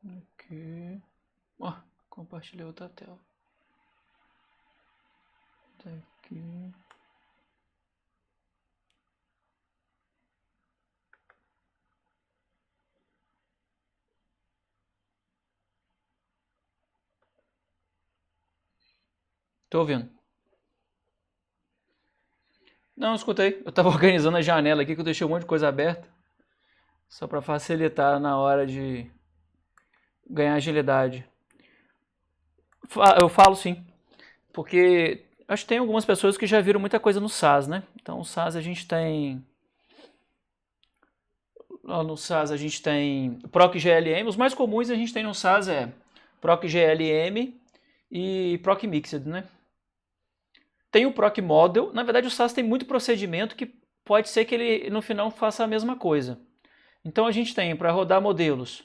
Aqui. Ó, compartilhei outra tela. Aqui. Tô ouvindo. Não, escutei. Eu tava organizando a janela aqui que eu deixei um monte de coisa aberta. Só para facilitar na hora de ganhar agilidade. Eu falo sim, porque acho que tem algumas pessoas que já viram muita coisa no SAS, né? Então, o SAS a gente tem. No SAS a gente tem Proc GLM. Os mais comuns a gente tem no SAS é Proc GLM e Proc Mixed, né? Tem o Proc Model. Na verdade, o SAS tem muito procedimento que pode ser que ele no final faça a mesma coisa. Então a gente tem para rodar modelos.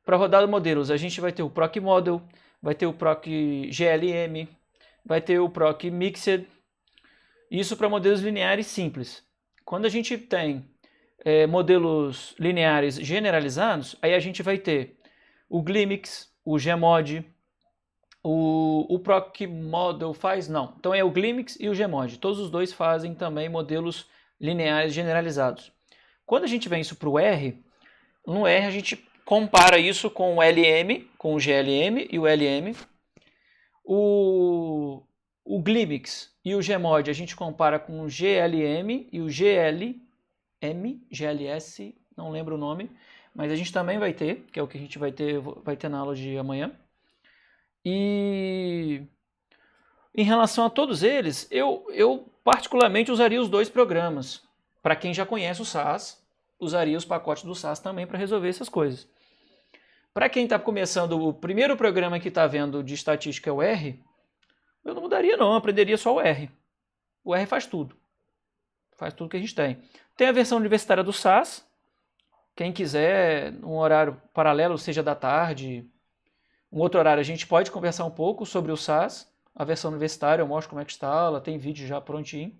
Para rodar modelos, a gente vai ter o Proc Model, vai ter o Proc GLM, vai ter o Proc Mixed. Isso para modelos lineares simples. Quando a gente tem modelos lineares generalizados, aí a gente vai ter o Glimix, o Gmod, o Proc Model faz, não. Então é o Glimix e o Gmod. Todos os dois fazem também modelos lineares generalizados. Quando a gente vem isso para o R, no R a gente compara isso com o LM, com o GLM e o LM. O Glimix e o Gmod a gente compara com o GLM e o GLM, GLS, não lembro o nome, mas a gente também vai ter, que é o que a gente vai ter na aula de amanhã. E em relação a todos eles, eu particularmente usaria os dois programas. Para quem já conhece o SAS, usaria os pacotes do SAS também para resolver essas coisas. Para quem está começando, o primeiro programa que está vendo de estatística é o R, eu não mudaria não, eu aprenderia só o R. O R faz tudo. Faz tudo que a gente tem. Tem a versão universitária do SAS. Quem quiser, um horário paralelo, seja da tarde, um outro horário, a gente pode conversar um pouco sobre o SAS. A versão universitária eu mostro como é que instala, tem vídeo já prontinho.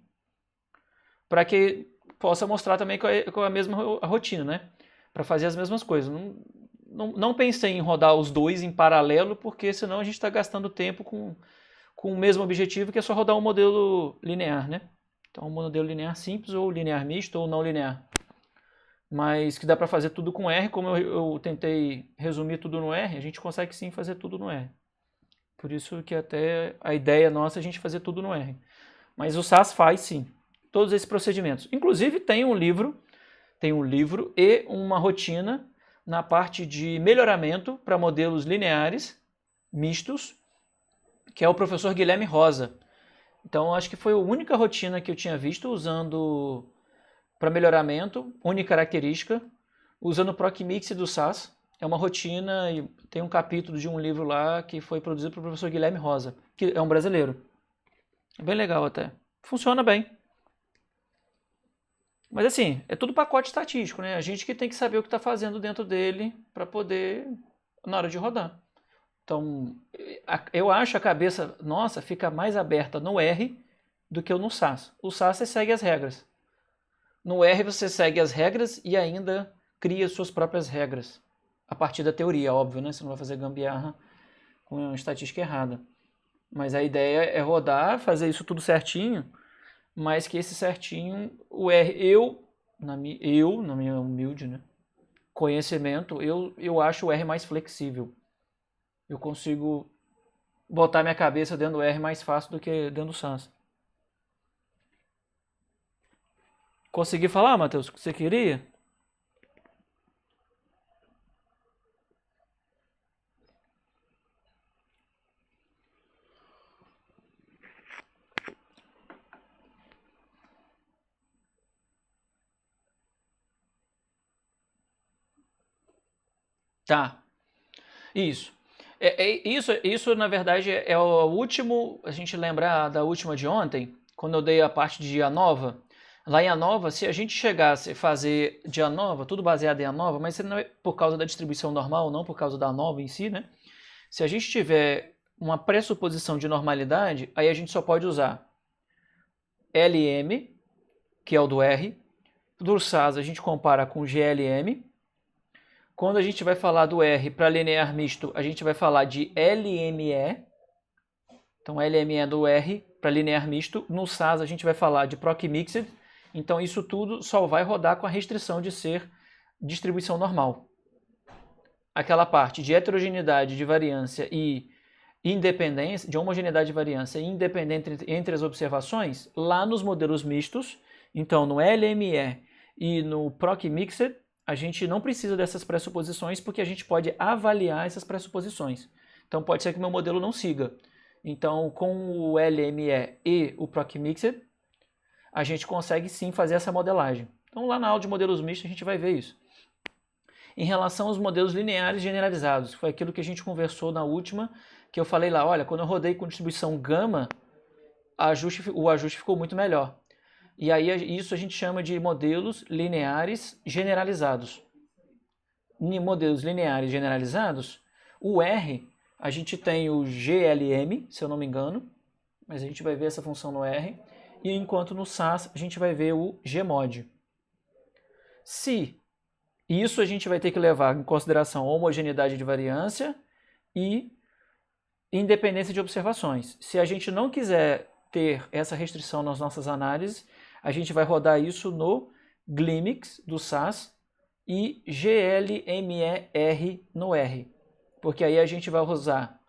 Para que possa mostrar também com a mesma rotina, né? Para fazer as mesmas coisas. Não pensei em rodar os dois em paralelo, porque senão a gente está gastando tempo com o mesmo objetivo, que é só rodar um modelo linear, né? Então, um modelo linear simples, ou linear misto, ou não linear. Mas que dá para fazer tudo com R, como eu tentei resumir tudo no R, a gente consegue sim fazer tudo no R. Por isso que até a ideia nossa é a gente fazer tudo no R. Mas o SAS faz sim, todos esses procedimentos. Inclusive tem um livro e uma rotina na parte de melhoramento para modelos lineares mistos, que é o professor Guilherme Rosa. Então acho que foi a única rotina que eu tinha visto usando para melhoramento, unicaracterística, usando o ProcMix do SAS. É uma rotina e tem um capítulo de um livro lá que foi produzido pelo professor Guilherme Rosa, que é um brasileiro. É bem legal até. Funciona bem. Mas assim, é tudo pacote estatístico, né? A gente que tem que saber o que está fazendo dentro dele para poder, na hora de rodar. Então, eu acho a cabeça nossa fica mais aberta no R do que no SAS. O SAS você segue as regras. No R você segue as regras e ainda cria suas próprias regras. A partir da teoria, óbvio, né? Você não vai fazer gambiarra com uma estatística errada. Mas a ideia é rodar, fazer isso tudo certinho, mas que esse certinho, o R, na minha humilde, né, conhecimento, eu acho o R mais flexível. Eu consigo botar minha cabeça dentro do R mais fácil do que dentro do SAS. Consegui falar, Matheus, o que você queria? Tá, isso. Isso, na verdade, é o último. A gente lembrar da última de ontem, quando eu dei a parte de ANOVA. Lá em ANOVA, se a gente chegasse a fazer de ANOVA, tudo baseado em ANOVA, mas não é por causa da distribuição normal, não por causa da ANOVA em si, né? Se a gente tiver uma pressuposição de normalidade, aí a gente só pode usar LM, que é o do R. Do SAS a gente compara com GLM. Quando a gente vai falar do R para linear misto, a gente vai falar de LME. Então, LME do R para linear misto. No SAS, a gente vai falar de proc mixed. Então, isso tudo só vai rodar com a restrição de ser distribuição normal. Aquela parte de heterogeneidade, de variância e independência, de homogeneidade de variância e independência entre as observações, lá nos modelos mistos, então no LME e no proc mixed, a gente não precisa dessas pressuposições porque a gente pode avaliar essas pressuposições. Então pode ser que o meu modelo não siga. Então com o LME e o proc mixed, a gente consegue sim fazer essa modelagem. Então lá na aula de modelos mistos a gente vai ver isso. Em relação aos modelos lineares generalizados, foi aquilo que a gente conversou na última, que eu falei lá, olha, quando eu rodei com distribuição gama, o ajuste ficou muito melhor. E aí isso a gente chama de modelos lineares generalizados. Em modelos lineares generalizados, o R, a gente tem o GLM, se eu não me engano, mas a gente vai ver essa função no R, e enquanto no SAS a gente vai ver o Gmod. Se isso a gente vai ter que levar em consideração a homogeneidade de variância e independência de observações. Se a gente não quiser ter essa restrição nas nossas análises, a gente vai rodar isso no Glimix do SAS e GLMER no R, porque aí a gente vai usar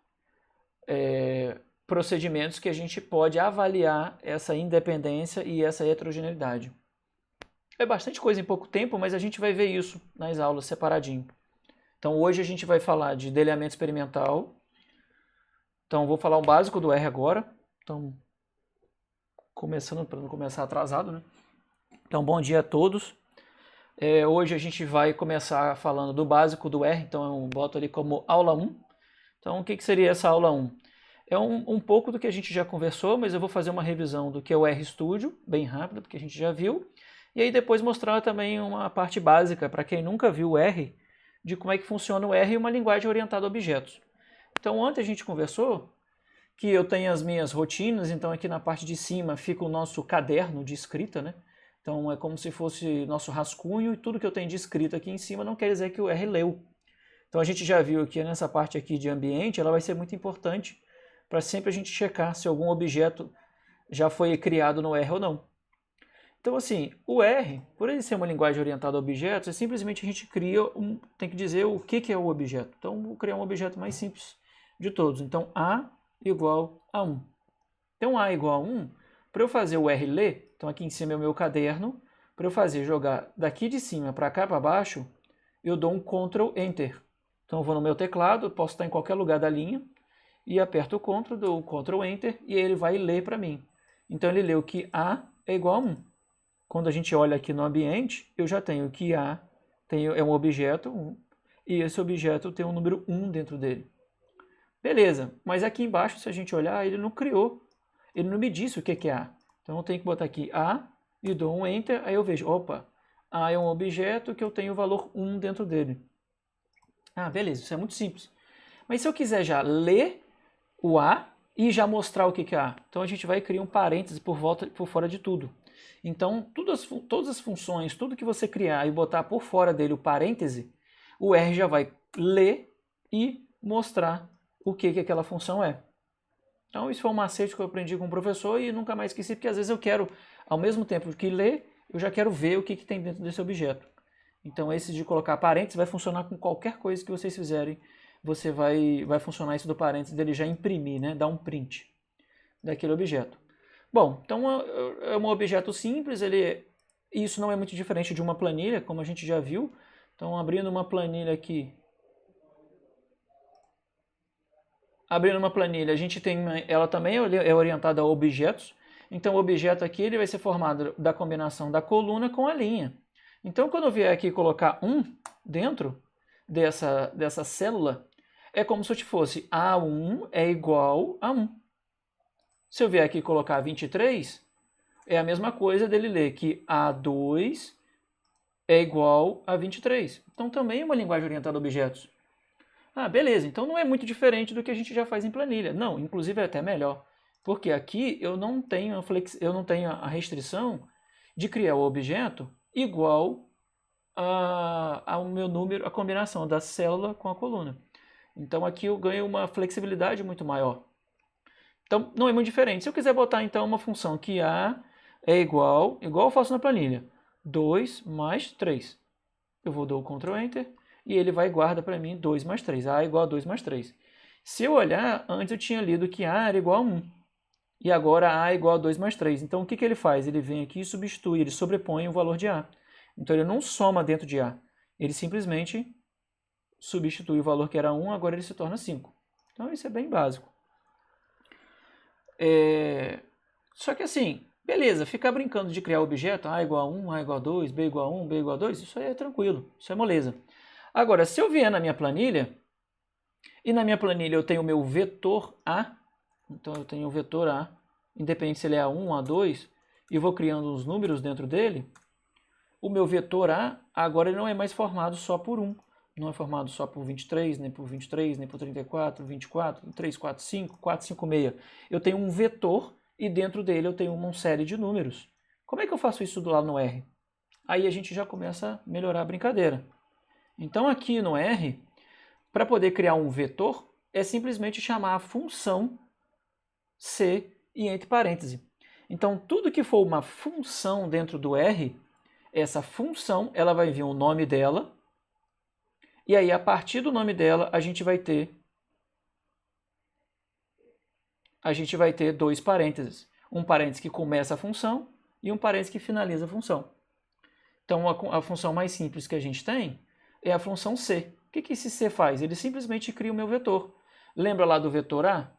procedimentos que a gente pode avaliar essa independência e essa heterogeneidade. É bastante coisa em pouco tempo, mas a gente vai ver isso nas aulas separadinho. Então hoje a gente vai falar de delineamento experimental. Então vou falar o básico do R agora. Então, começando para não começar atrasado, né? Então bom dia a todos. Hoje a gente vai começar falando do básico do R, então eu boto ali como aula 1. Então o que seria essa aula 1? É um pouco do que a gente já conversou, mas eu vou fazer uma revisão do que é o RStudio, bem rápido, porque a gente já viu. E aí depois mostrar também uma parte básica, para quem nunca viu o R, de como é que funciona o R e uma linguagem orientada a objetos. Então ontem a gente conversou que eu tenho as minhas rotinas, então aqui na parte de cima fica o nosso caderno de escrita, né? Então é como se fosse nosso rascunho e tudo que eu tenho de escrita aqui em cima não quer dizer que o R leu. Então a gente já viu que nessa parte aqui de ambiente, ela vai ser muito importante para sempre a gente checar se algum objeto já foi criado no R ou não. Então, assim, o R, por ele ser uma linguagem orientada a objetos, é simplesmente a gente cria tem que dizer o que é o objeto. Então, vou criar um objeto mais simples de todos. Então, A igual a 1. Então, A igual a 1, para eu fazer o R ler, então aqui em cima é o meu caderno, para eu fazer jogar daqui de cima para cá para baixo, eu dou um Ctrl Enter. Então, eu vou no meu teclado, posso estar em qualquer lugar da linha, e aperto o Ctrl, dou o Ctrl Enter, e ele vai ler para mim. Então, ele leu que A é igual a 1. Quando a gente olha aqui no ambiente, eu já tenho que A é um objeto 1, e esse objeto tem um número 1 dentro dele. Beleza, mas aqui embaixo, se a gente olhar, ele não criou, ele não me disse o que é A. Então eu tenho que botar aqui A e dou um Enter, aí eu vejo, opa, A é um objeto que eu tenho o valor 1 dentro dele. Ah, beleza, isso é muito simples. Mas se eu quiser já ler o A e já mostrar o que é A, então a gente vai criar um parêntese por fora de tudo. Então, todas as funções, tudo que você criar e botar por fora dele o parêntese, o R já vai ler e mostrar o que aquela função é. Então, isso foi um macete que eu aprendi com o professor e nunca mais esqueci, porque às vezes eu quero, ao mesmo tempo que ler, eu já quero ver o que tem dentro desse objeto. Então, esse de colocar parênteses vai funcionar com qualquer coisa que vocês fizerem. Você vai funcionar isso do parênteses dele já imprimir, né? Dar um print daquele objeto. Bom, então é um objeto simples, isso não é muito diferente de uma planilha, como a gente já viu. Então, abrindo uma planilha aqui. Abrindo uma planilha, a gente tem, ela também é orientada a objetos. Então, o objeto aqui ele vai ser formado da combinação da coluna com a linha. Então, quando eu vier aqui colocar 1 dentro dessa célula, é como se eu fosse A1 é igual a 1. Se eu vier aqui colocar 23, é a mesma coisa dele ler que A2 é igual a 23. Então também é uma linguagem orientada a objetos. Ah, beleza, então não é muito diferente do que a gente já faz em planilha. Não, inclusive é até melhor. Porque aqui eu não tenho a restrição de criar o objeto igual o meu número, a combinação da célula com a coluna. Então aqui eu ganho uma flexibilidade muito maior. Então não é muito diferente. Se eu quiser botar então uma função que A é igual eu faço na planilha, 2 mais 3. Eu vou dar o Ctrl Enter e ele vai e guarda para mim 2 mais 3. A é igual a 2 mais 3. Se eu olhar, antes eu tinha lido que A era igual a 1. E agora A é igual a 2 mais 3. Então o que ele faz? Ele vem aqui e substitui, ele sobrepõe o valor de A. Então ele não soma dentro de A. Ele simplesmente substitui o valor que era 1, agora ele se torna 5. Então isso é bem básico. Só que assim, beleza, ficar brincando de criar objeto, A igual a 1, A igual a 2, B igual a 1, B igual a 2, isso aí é tranquilo, isso é moleza. Agora, se eu vier na minha planilha, e na minha planilha eu tenho o meu vetor A, então eu tenho o vetor A, independente se ele é A1, A2, e vou criando uns números dentro dele, o meu vetor A agora ele não é mais formado só por 1. Não é formado só por 23, nem por 23, nem por 34, 24, 3, 4, 5, 4, 5, 6. Eu tenho um vetor e dentro dele eu tenho uma série de números. Como é que eu faço isso lá no R? Aí a gente já começa a melhorar a brincadeira. Então aqui no R, para poder criar um vetor, é simplesmente chamar a função C e entre parênteses. Então tudo que for uma função dentro do R, essa função ela vai vir o nome dela, e aí a partir do nome dela a gente vai ter dois parênteses. Um parênteses que começa a função e um parênteses que finaliza a função. Então a função mais simples que a gente tem é a função C. O que esse C faz? Ele simplesmente cria o meu vetor. Lembra lá do vetor A?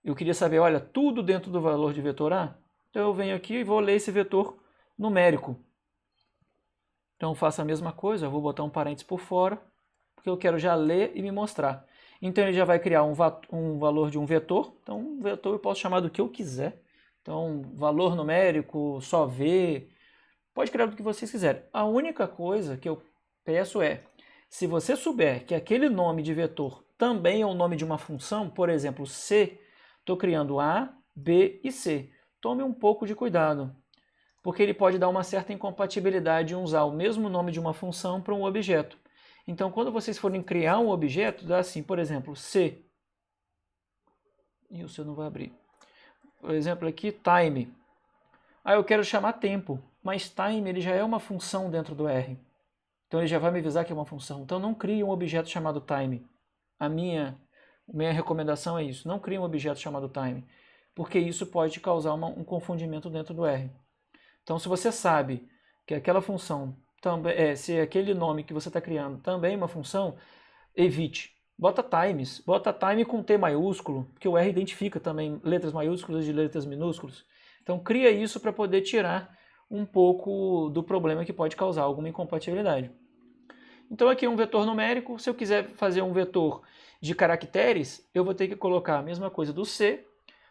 Eu queria saber, olha, tudo dentro do valor de vetor A? Então eu venho aqui e vou ler esse vetor numérico. Então eu faço a mesma coisa, eu vou botar um parênteses por fora, porque eu quero já ler e me mostrar. Então ele já vai criar um valor de um vetor. Então um vetor eu posso chamar do que eu quiser. Então valor numérico, só V, pode criar do que vocês quiserem. A única coisa que eu peço é, se você souber que aquele nome de vetor também é o nome de uma função, por exemplo, C, estou criando A, B e C. Tome um pouco de cuidado, porque ele pode dar uma certa incompatibilidade em usar o mesmo nome de uma função para um objeto. Então, quando vocês forem criar um objeto, dá assim, por exemplo, C. E o C não vai abrir. Por exemplo, aqui, time. Eu quero chamar tempo, mas time ele já é uma função dentro do R. Então, ele já vai me avisar que é uma função. Então, não crie um objeto chamado time. A minha recomendação é isso. Não crie um objeto chamado time, porque isso pode causar um confundimento dentro do R. Então, se você sabe que aquela função também, se aquele nome que você está criando também é uma função, evite. Bota times, bota time com T maiúsculo, porque o R identifica também letras maiúsculas de letras minúsculas. Então cria isso para poder tirar um pouco do problema que pode causar alguma incompatibilidade. Então aqui é um vetor numérico, se eu quiser fazer um vetor de caracteres, eu vou ter que colocar a mesma coisa do C,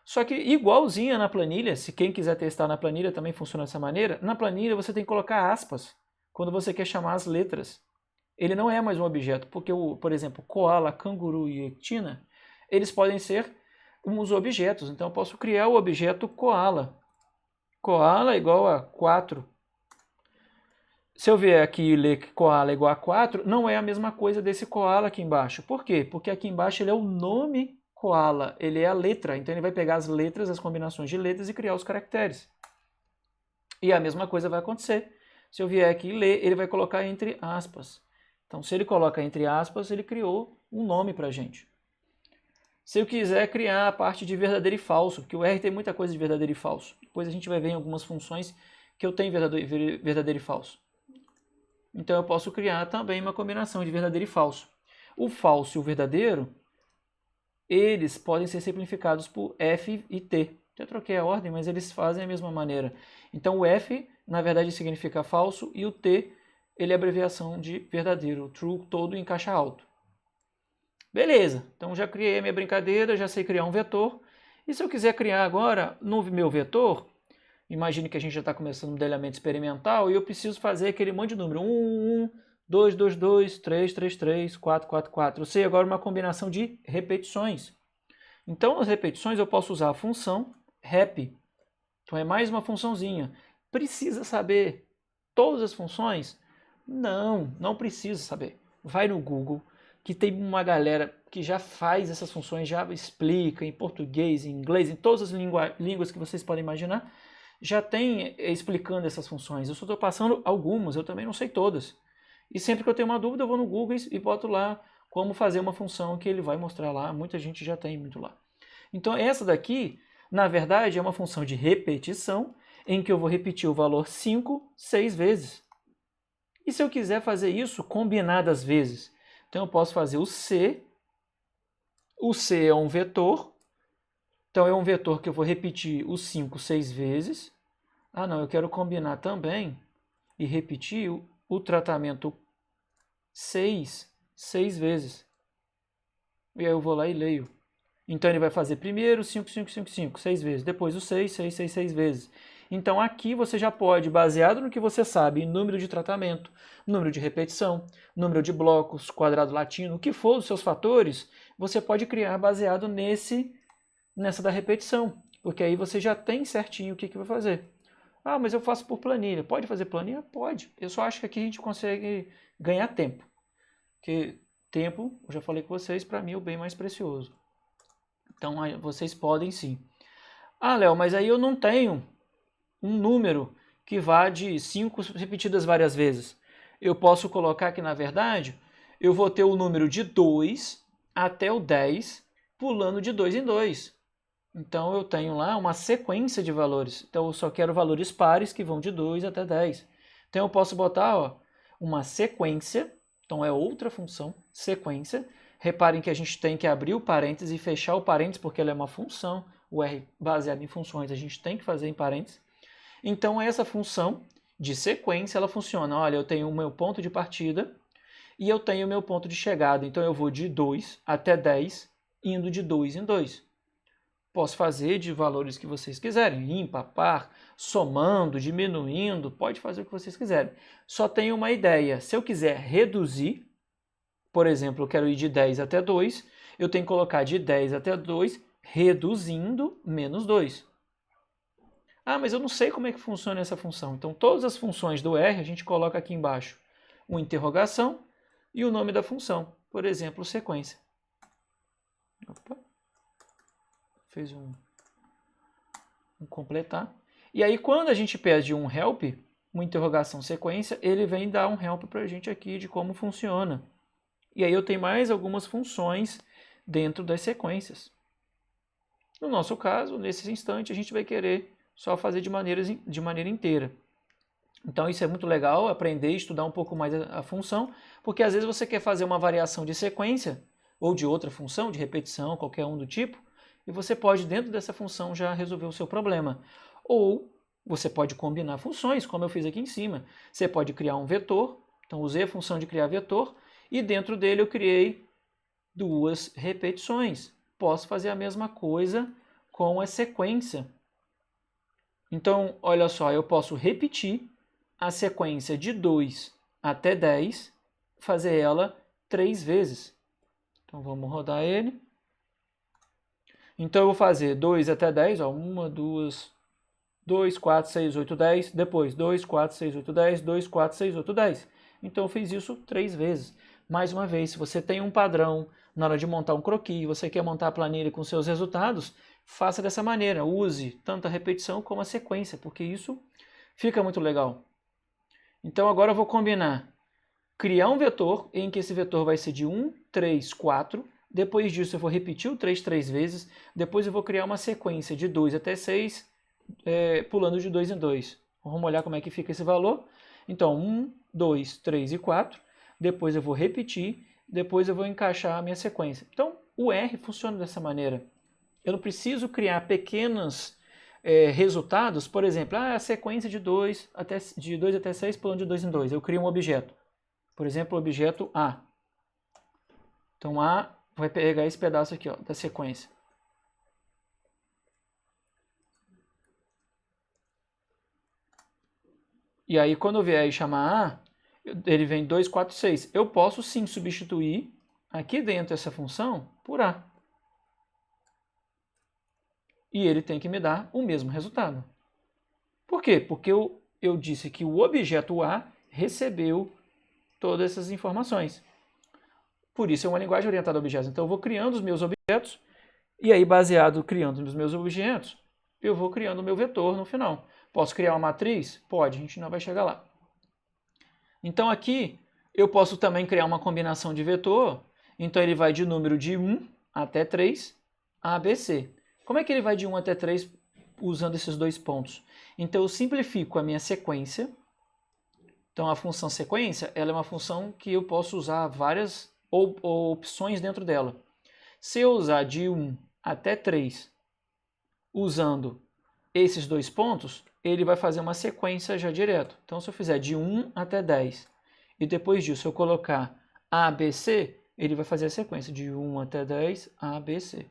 só que igualzinha na planilha, se quem quiser testar na planilha também funciona dessa maneira, na planilha você tem que colocar aspas quando você quer chamar as letras. Ele não é mais um objeto, porque, por exemplo, koala, canguru e ectina, eles podem ser uns objetos. Então eu posso criar o objeto koala. Koala é igual a 4. Se eu vier aqui e ler que koala é igual a 4, não é a mesma coisa desse koala aqui embaixo. Por quê? Porque aqui embaixo ele é o nome koala, ele é a letra. Então ele vai pegar as letras, as combinações de letras e criar os caracteres. E a mesma coisa vai acontecer. Se eu vier aqui e ler, ele vai colocar entre aspas. Então, se ele coloca entre aspas, ele criou um nome para a gente. Se eu quiser criar a parte de verdadeiro e falso, porque o R tem muita coisa de verdadeiro e falso. Depois a gente vai ver em algumas funções que eu tenho verdadeiro e falso. Então, eu posso criar também uma combinação de verdadeiro e falso. O falso e o verdadeiro, eles podem ser simplificados por F e T. Já troquei a ordem, mas eles fazem a mesma maneira. Então, o F, na verdade, significa falso, e o T, ele é a abreviação de verdadeiro, true, todo em caixa alto. Beleza, então já criei a minha brincadeira, já sei criar um vetor. E se eu quiser criar agora, no meu vetor, imagine que a gente já está começando um modelamento experimental e eu preciso fazer aquele monte de número. 1, 1, 2, 2, 2, 3, 3, 3, 4, 4, 4. Eu sei agora uma combinação de repetições. Então, nas repetições eu posso usar a função rep. Então é mais uma funçãozinha. Precisa saber todas as funções? Não precisa saber. Vai no Google, que tem uma galera que já faz essas funções, já explica em português, em inglês, em todas as línguas que vocês podem imaginar, já tem explicando essas funções. Eu só estou passando algumas, eu também não sei todas. E sempre que eu tenho uma dúvida, eu vou no Google e boto lá como fazer uma função que ele vai mostrar lá. Muita gente já tem muito lá. Então essa daqui, na verdade, é uma função de repetição, em que eu vou repetir o valor 5, 6 vezes. E se eu quiser fazer isso combinadas vezes? Então eu posso fazer o C é um vetor, então é um vetor que eu vou repetir o 5, 6 vezes. Ah não, eu quero combinar também e repetir o tratamento 6 vezes. E aí eu vou lá e leio. Então ele vai fazer primeiro 5, 5, 5, 5, 6 vezes. Depois o 6, 6, 6, 6 vezes. Então aqui você já pode, baseado no que você sabe, em número de tratamento, número de repetição, número de blocos, quadrado latino, o que for os seus fatores, você pode criar baseado nessa da repetição. Porque aí você já tem certinho o que vai fazer. Ah, mas eu faço por planilha. Pode fazer planilha? Pode. Eu só acho que aqui a gente consegue ganhar tempo. Porque tempo, eu já falei com vocês, para mim é o bem mais precioso. Então vocês podem sim. Ah, Léo, mas aí eu não tenho um número que vá de 5 repetidas várias vezes. Eu posso colocar que, na verdade, eu vou ter o número de 2 até o 10, pulando de 2 em 2. Então eu tenho lá uma sequência de valores. Então eu só quero valores pares que vão de 2 até 10. Então eu posso botar uma sequência, então é outra função, sequência. Reparem que a gente tem que abrir o parênteses e fechar o parênteses porque ela é uma função. O R baseado em funções a gente tem que fazer em parênteses. Então essa função de sequência ela funciona. Olha, eu tenho o meu ponto de partida e eu tenho o meu ponto de chegada. Então eu vou de 2 até 10, indo de 2 em 2. Posso fazer de valores que vocês quiserem, ímpar, par, somando, diminuindo, pode fazer o que vocês quiserem. Só tenho uma ideia, se eu quiser reduzir, por exemplo, eu quero ir de 10 até 2, eu tenho que colocar de 10 até 2, reduzindo menos 2. Ah, mas eu não sei como é que funciona essa função. Então, todas as funções do R, a gente coloca aqui embaixo uma interrogação e o nome da função. Por exemplo, sequência. Opa. Fez um completar. E aí, quando a gente pede um help, uma interrogação sequência, ele vem dar um help para a gente aqui de como funciona. E aí eu tenho mais algumas funções dentro das sequências. No nosso caso, nesse instante, a gente vai querer só fazer de maneira inteira. Então isso é muito legal, aprender e estudar um pouco mais a função, porque às vezes você quer fazer uma variação de sequência, ou de outra função, de repetição, qualquer um do tipo, e você pode, dentro dessa função, já resolver o seu problema. Ou você pode combinar funções, como eu fiz aqui em cima. Você pode criar um vetor, então usei a função de criar vetor, e dentro dele eu criei duas repetições. Posso fazer a mesma coisa com a sequência. Então, olha só, eu posso repetir a sequência de 2 até 10, fazer ela 3 vezes. Então, vamos rodar ele. Então, eu vou fazer 2 até 10, ó, 1, 2, 4, 6, 8, 10. Depois, 2, 4, 6, 8, 10, 2, 4, 6, 8, 10. Então, eu fiz isso 3 vezes. Mais uma vez, se você tem um padrão na hora de montar um croquis, você quer montar a planilha com seus resultados, faça dessa maneira. Use tanto a repetição como a sequência, porque isso fica muito legal. Então, agora eu vou combinar. Criar um vetor em que esse vetor vai ser de 1, 3, 4. Depois disso, eu vou repetir o 3 3 vezes. Depois eu vou criar uma sequência de 2 até 6, pulando de 2 em 2. Vamos olhar como é que fica esse valor. Então, 1, 2, 3 e 4. Depois eu vou repetir. Depois eu vou encaixar a minha sequência. Então, o R funciona dessa maneira. Eu não preciso criar pequenos resultados. Por exemplo, a sequência de 2 até 6 pulando de 2 em 2. Eu crio um objeto. Por exemplo, o objeto A. Então, A vai pegar esse pedaço aqui, ó, da sequência. E aí, quando eu vier chamar A, ele vem 2, 4, 6. Eu posso sim substituir aqui dentro essa função por A. E ele tem que me dar o mesmo resultado. Por quê? Porque eu disse que o objeto A recebeu todas essas informações. Por isso é uma linguagem orientada a objetos. Então eu vou criando os meus objetos, e aí baseado criando os meus objetos, eu vou criando o meu vetor no final. Posso criar uma matriz? Pode, a gente não vai chegar lá. Então aqui eu posso também criar uma combinação de vetor, então ele vai de número de 1 até 3, A, B, C. Como é que ele vai de 1 até 3 usando esses dois pontos? Então eu simplifico a minha sequência. Então a função sequência, ela é uma função que eu posso usar várias opções dentro dela. Se eu usar de 1 até 3 usando esses dois pontos, ele vai fazer uma sequência já direto. Então se eu fizer de 1 até 10 e depois disso eu colocar A, B, C, ele vai fazer a sequência de 1 até 10, A, B, C.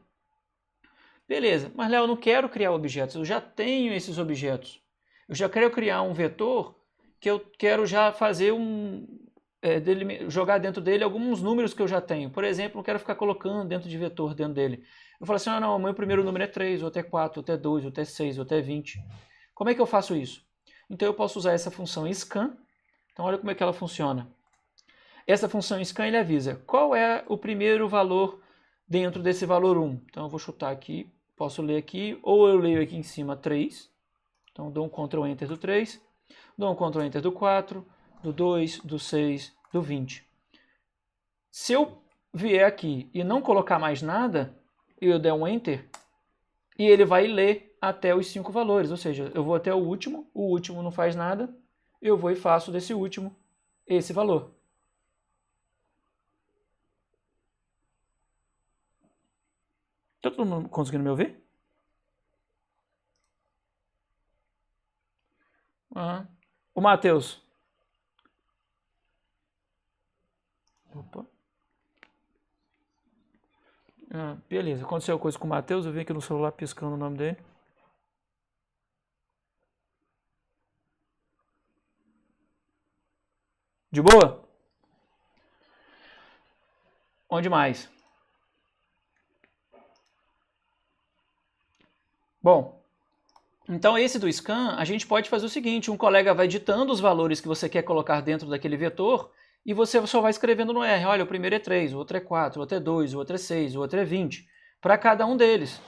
Beleza, mas Léo, eu não quero criar objetos, eu já tenho esses objetos. Eu já quero criar um vetor que eu quero já fazer jogar dentro dele alguns números que eu já tenho. Por exemplo, eu quero ficar colocando dentro de vetor dentro dele. Eu falo assim, não, o meu primeiro número é 3, outro é 4, outro é 2, outro é 6, outro é 20. Como é que eu faço isso? Então eu posso usar essa função scan. Então olha como é que ela funciona. Essa função scan ele avisa qual é o primeiro valor dentro desse valor 1. Então eu vou chutar aqui, posso ler aqui, ou eu leio aqui em cima 3. Então dou um Ctrl Enter do 3, dou um Ctrl Enter do 4, do 2, do 6, do 20. Se eu vier aqui e não colocar mais nada, eu der um Enter, e ele vai ler até os 5 valores, ou seja, eu vou até o último não faz nada, eu vou e faço desse último esse valor. Tá todo mundo conseguindo me ouvir? O Matheus. Opa. Beleza, aconteceu coisa com o Matheus, eu vi aqui no celular piscando o nome dele. De boa? Onde mais? Bom, então esse do scan, a gente pode fazer o seguinte, um colega vai ditando os valores que você quer colocar dentro daquele vetor e você só vai escrevendo no R. Olha, o primeiro é 3, o outro é 4, o outro é 2, o outro é 6, o outro é 20, para cada um deles.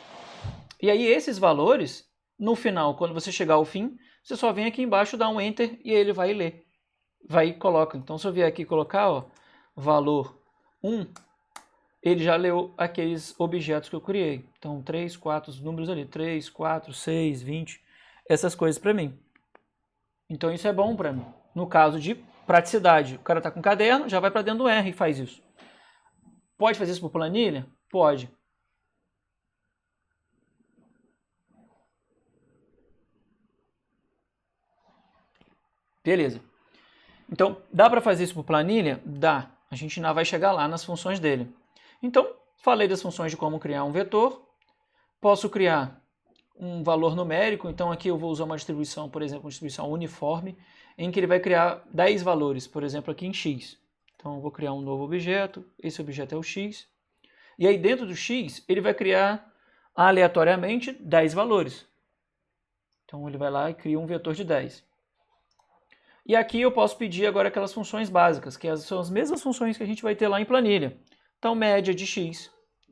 E aí esses valores, no final, quando você chegar ao fim, você só vem aqui embaixo, dá um Enter e ele vai ler. Vai e coloca. Então se eu vier aqui colocar, ó, valor 1, ele já leu aqueles objetos que eu criei. Então 3, 4, os números ali, 3, 4, 6, 20, essas coisas para mim. Então isso é bom para mim. No caso de praticidade, o cara está com caderno, já vai para dentro do R e faz isso. Pode fazer isso por planilha? Pode. Beleza. Então, dá para fazer isso por planilha? Dá. A gente ainda vai chegar lá nas funções dele. Então, falei das funções de como criar um vetor. Posso criar um valor numérico, então aqui eu vou usar uma distribuição, por exemplo, uma distribuição uniforme, em que ele vai criar 10 valores, por exemplo, aqui em x. Então eu vou criar um novo objeto, esse objeto é o x, e aí dentro do x ele vai criar aleatoriamente 10 valores. Então ele vai lá e cria um vetor de 10. E aqui eu posso pedir agora aquelas funções básicas, que são as mesmas funções que a gente vai ter lá em planilha. Então média de x,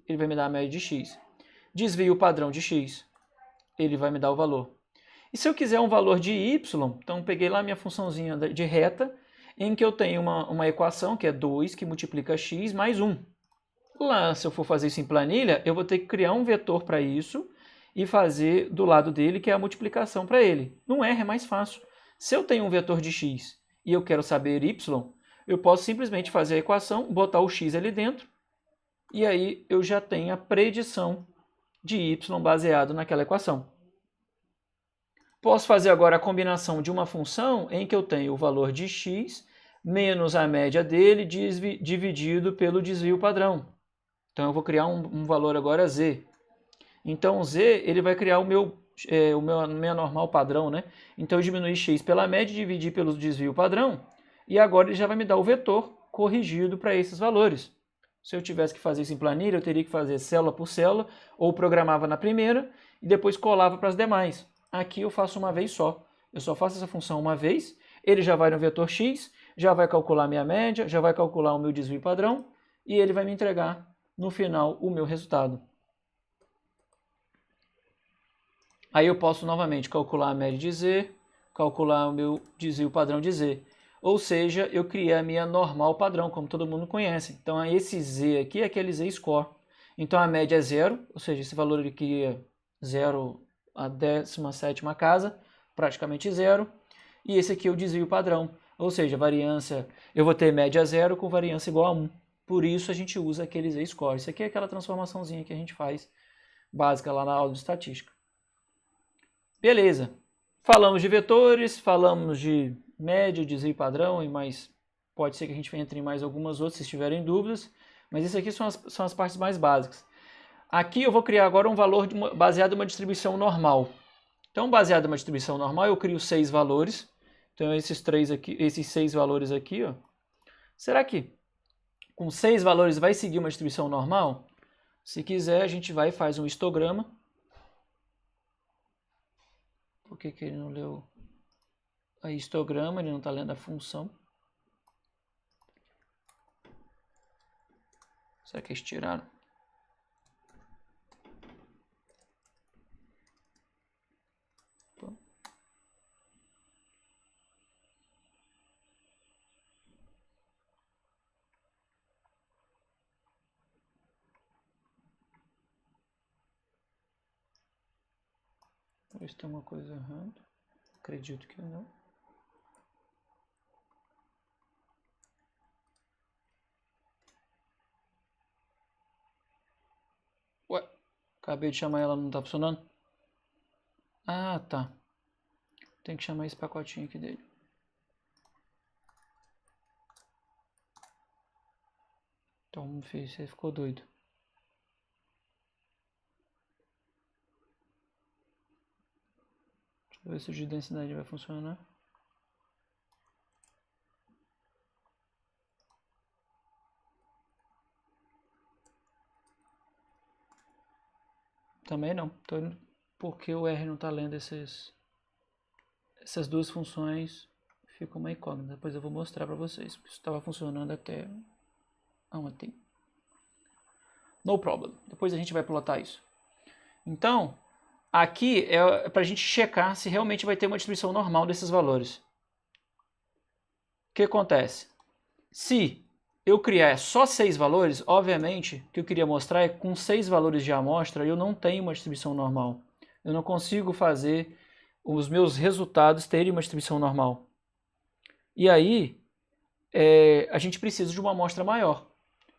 ele vai me dar a média de x. Desvio padrão de x, ele vai me dar o valor. E se eu quiser um valor de y, então peguei lá minha funçãozinha de reta, em que eu tenho uma equação que é 2 que multiplica x mais 1. Lá, se eu for fazer isso em planilha, eu vou ter que criar um vetor para isso e fazer do lado dele, que é a multiplicação para ele. No R é mais fácil. Se eu tenho um vetor de x e eu quero saber y, eu posso simplesmente fazer a equação, botar o x ali dentro, e aí eu já tenho a predição de y baseado naquela equação. Posso fazer agora a combinação de uma função em que eu tenho o valor de x menos a média dele dividido pelo desvio padrão. Então eu vou criar um valor agora z. Então z ele vai criar o meu normal padrão, né? Então eu diminuí x pela média e dividi pelo desvio padrão, e agora ele já vai me dar o vetor corrigido para esses valores. Se eu tivesse que fazer isso em planilha, eu teria que fazer célula por célula, ou programava na primeira e depois colava para as demais. Aqui eu faço uma vez só. Eu só faço essa função uma vez, ele já vai no vetor x, já vai calcular minha média, já vai calcular o meu desvio padrão e ele vai me entregar no final o meu resultado. Aí eu posso novamente calcular a média de Z, calcular o meu desvio padrão de Z. Ou seja, eu criei a minha normal padrão, como todo mundo conhece. Então esse Z aqui é aquele Z-score. Então a média é 0, ou seja, esse valor aqui é 0 a 17ª casa, praticamente 0. E esse aqui é o desvio padrão, ou seja, variância, eu vou ter média 0 com variância igual a 1. Por isso a gente usa aquele Z-score. Isso aqui é aquela transformaçãozinha que a gente faz básica lá na aula de estatística. Beleza. Falamos de vetores, falamos de média, desvio padrão, e mais pode ser que a gente entre em mais algumas outras se tiverem dúvidas, mas isso aqui são as partes mais básicas. Aqui eu vou criar agora um valor baseado em uma distribuição normal. Então, baseado em uma distribuição normal, eu crio 6 valores. Então, esses 6 valores aqui, ó. Será que com 6 valores vai seguir uma distribuição normal? Se quiser, a gente vai e faz um histograma. Por que ele não leu a histograma? Ele não está lendo a função. Será que eles tiraram? Talvez tenha uma coisa errada. Acredito que não. Ué, acabei de chamar ela, não está funcionando? Ah, tá. Tem que chamar esse pacotinho aqui dele. Então, você ficou doido. Deixa eu ver se o de densidade vai funcionar. Também não. Porque o R não está lendo essas duas funções, fica uma incógnita. Depois eu vou mostrar para vocês. Isso estava funcionando até ontem. No problem. Depois a gente vai plotar isso. Então, aqui é para a gente checar se realmente vai ter uma distribuição normal desses valores. O que acontece? Se eu criar só 6 valores, obviamente, o que eu queria mostrar é que com 6 valores de amostra eu não tenho uma distribuição normal. Eu não consigo fazer os meus resultados terem uma distribuição normal. E aí, a gente precisa de uma amostra maior.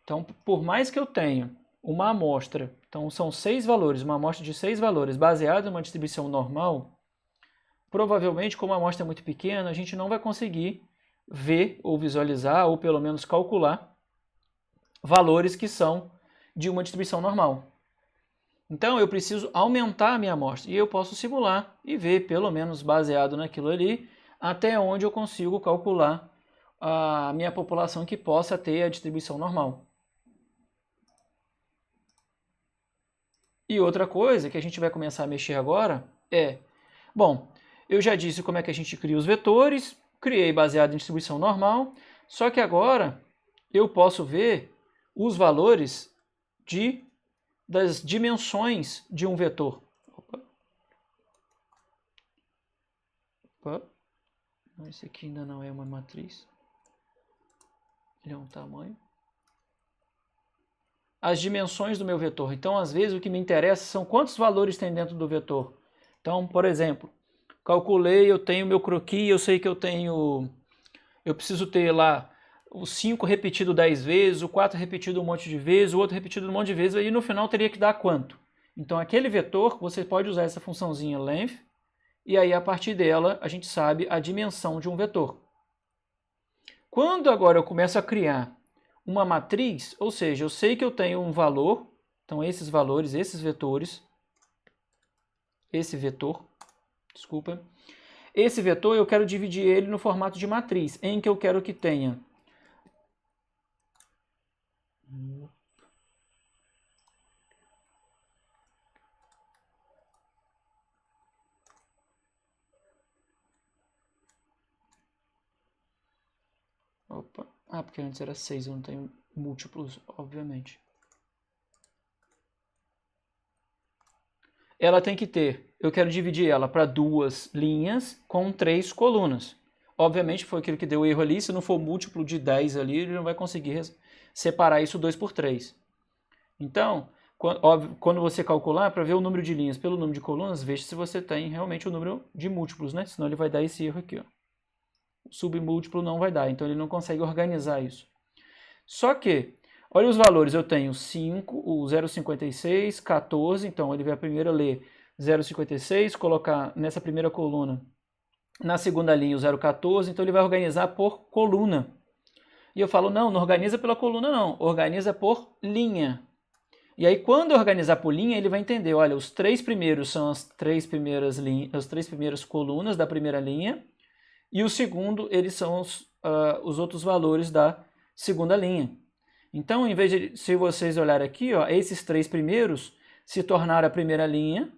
Então, por mais que eu tenha uma amostra, então são 6 valores, uma amostra de 6 valores baseada em uma distribuição normal, provavelmente, como a amostra é muito pequena, a gente não vai conseguir ver ou visualizar, ou pelo menos calcular, valores que são de uma distribuição normal. Então, eu preciso aumentar a minha amostra, e eu posso simular e ver, pelo menos baseado naquilo ali, até onde eu consigo calcular a minha população que possa ter a distribuição normal. E outra coisa que a gente vai começar a mexer agora é, bom, eu já disse como é que a gente cria os vetores, criei baseado em distribuição normal, só que agora eu posso ver os valores das dimensões de um vetor. Opa. Esse aqui ainda não é uma matriz, ele é um tamanho. As dimensões do meu vetor. Então, às vezes, o que me interessa são quantos valores tem dentro do vetor. Então, por exemplo, calculei, eu tenho meu croquis, eu sei que eu preciso ter lá o 5 repetido 10 vezes, o 4 repetido um monte de vezes, o outro repetido um monte de vezes, e no final teria que dar quanto? Então, aquele vetor, você pode usar essa funçãozinha length, e aí a partir dela a gente sabe a dimensão de um vetor. Quando agora eu começo a criar uma matriz, ou seja, eu sei que eu tenho um valor, então esses valores, esses vetores, esse vetor, desculpa, esse vetor eu quero dividir ele no formato de matriz, em que eu quero que tenha Opa. Ah, porque antes era 6, eu não tenho múltiplos, obviamente. Ela tem que ter, eu quero dividir ela para 2 linhas com 3 colunas. Obviamente foi aquilo que deu erro ali, se não for múltiplo de 10 ali, ele não vai conseguir separar isso 2 por 3. Então, quando você calcular, para ver o número de linhas pelo número de colunas, veja se você tem realmente o número de múltiplos, né? Senão ele vai dar esse erro aqui, ó. O submúltiplo não vai dar, então ele não consegue organizar isso. Só que, olha os valores, eu tenho 5, o 0,56, 14, então ele vai primeiro ler 0,56, colocar nessa primeira coluna, na segunda linha o 0,14, então ele vai organizar por coluna. E eu falo, não organiza pela coluna não, organiza por linha. E aí quando eu organizar por linha, ele vai entender, olha, os 3 primeiros são as 3 primeiras colunas da primeira linha, e o segundo, eles são os outros valores da segunda linha. Então, em vez de, se vocês olharem aqui, ó, esses 3 primeiros se tornaram a primeira linha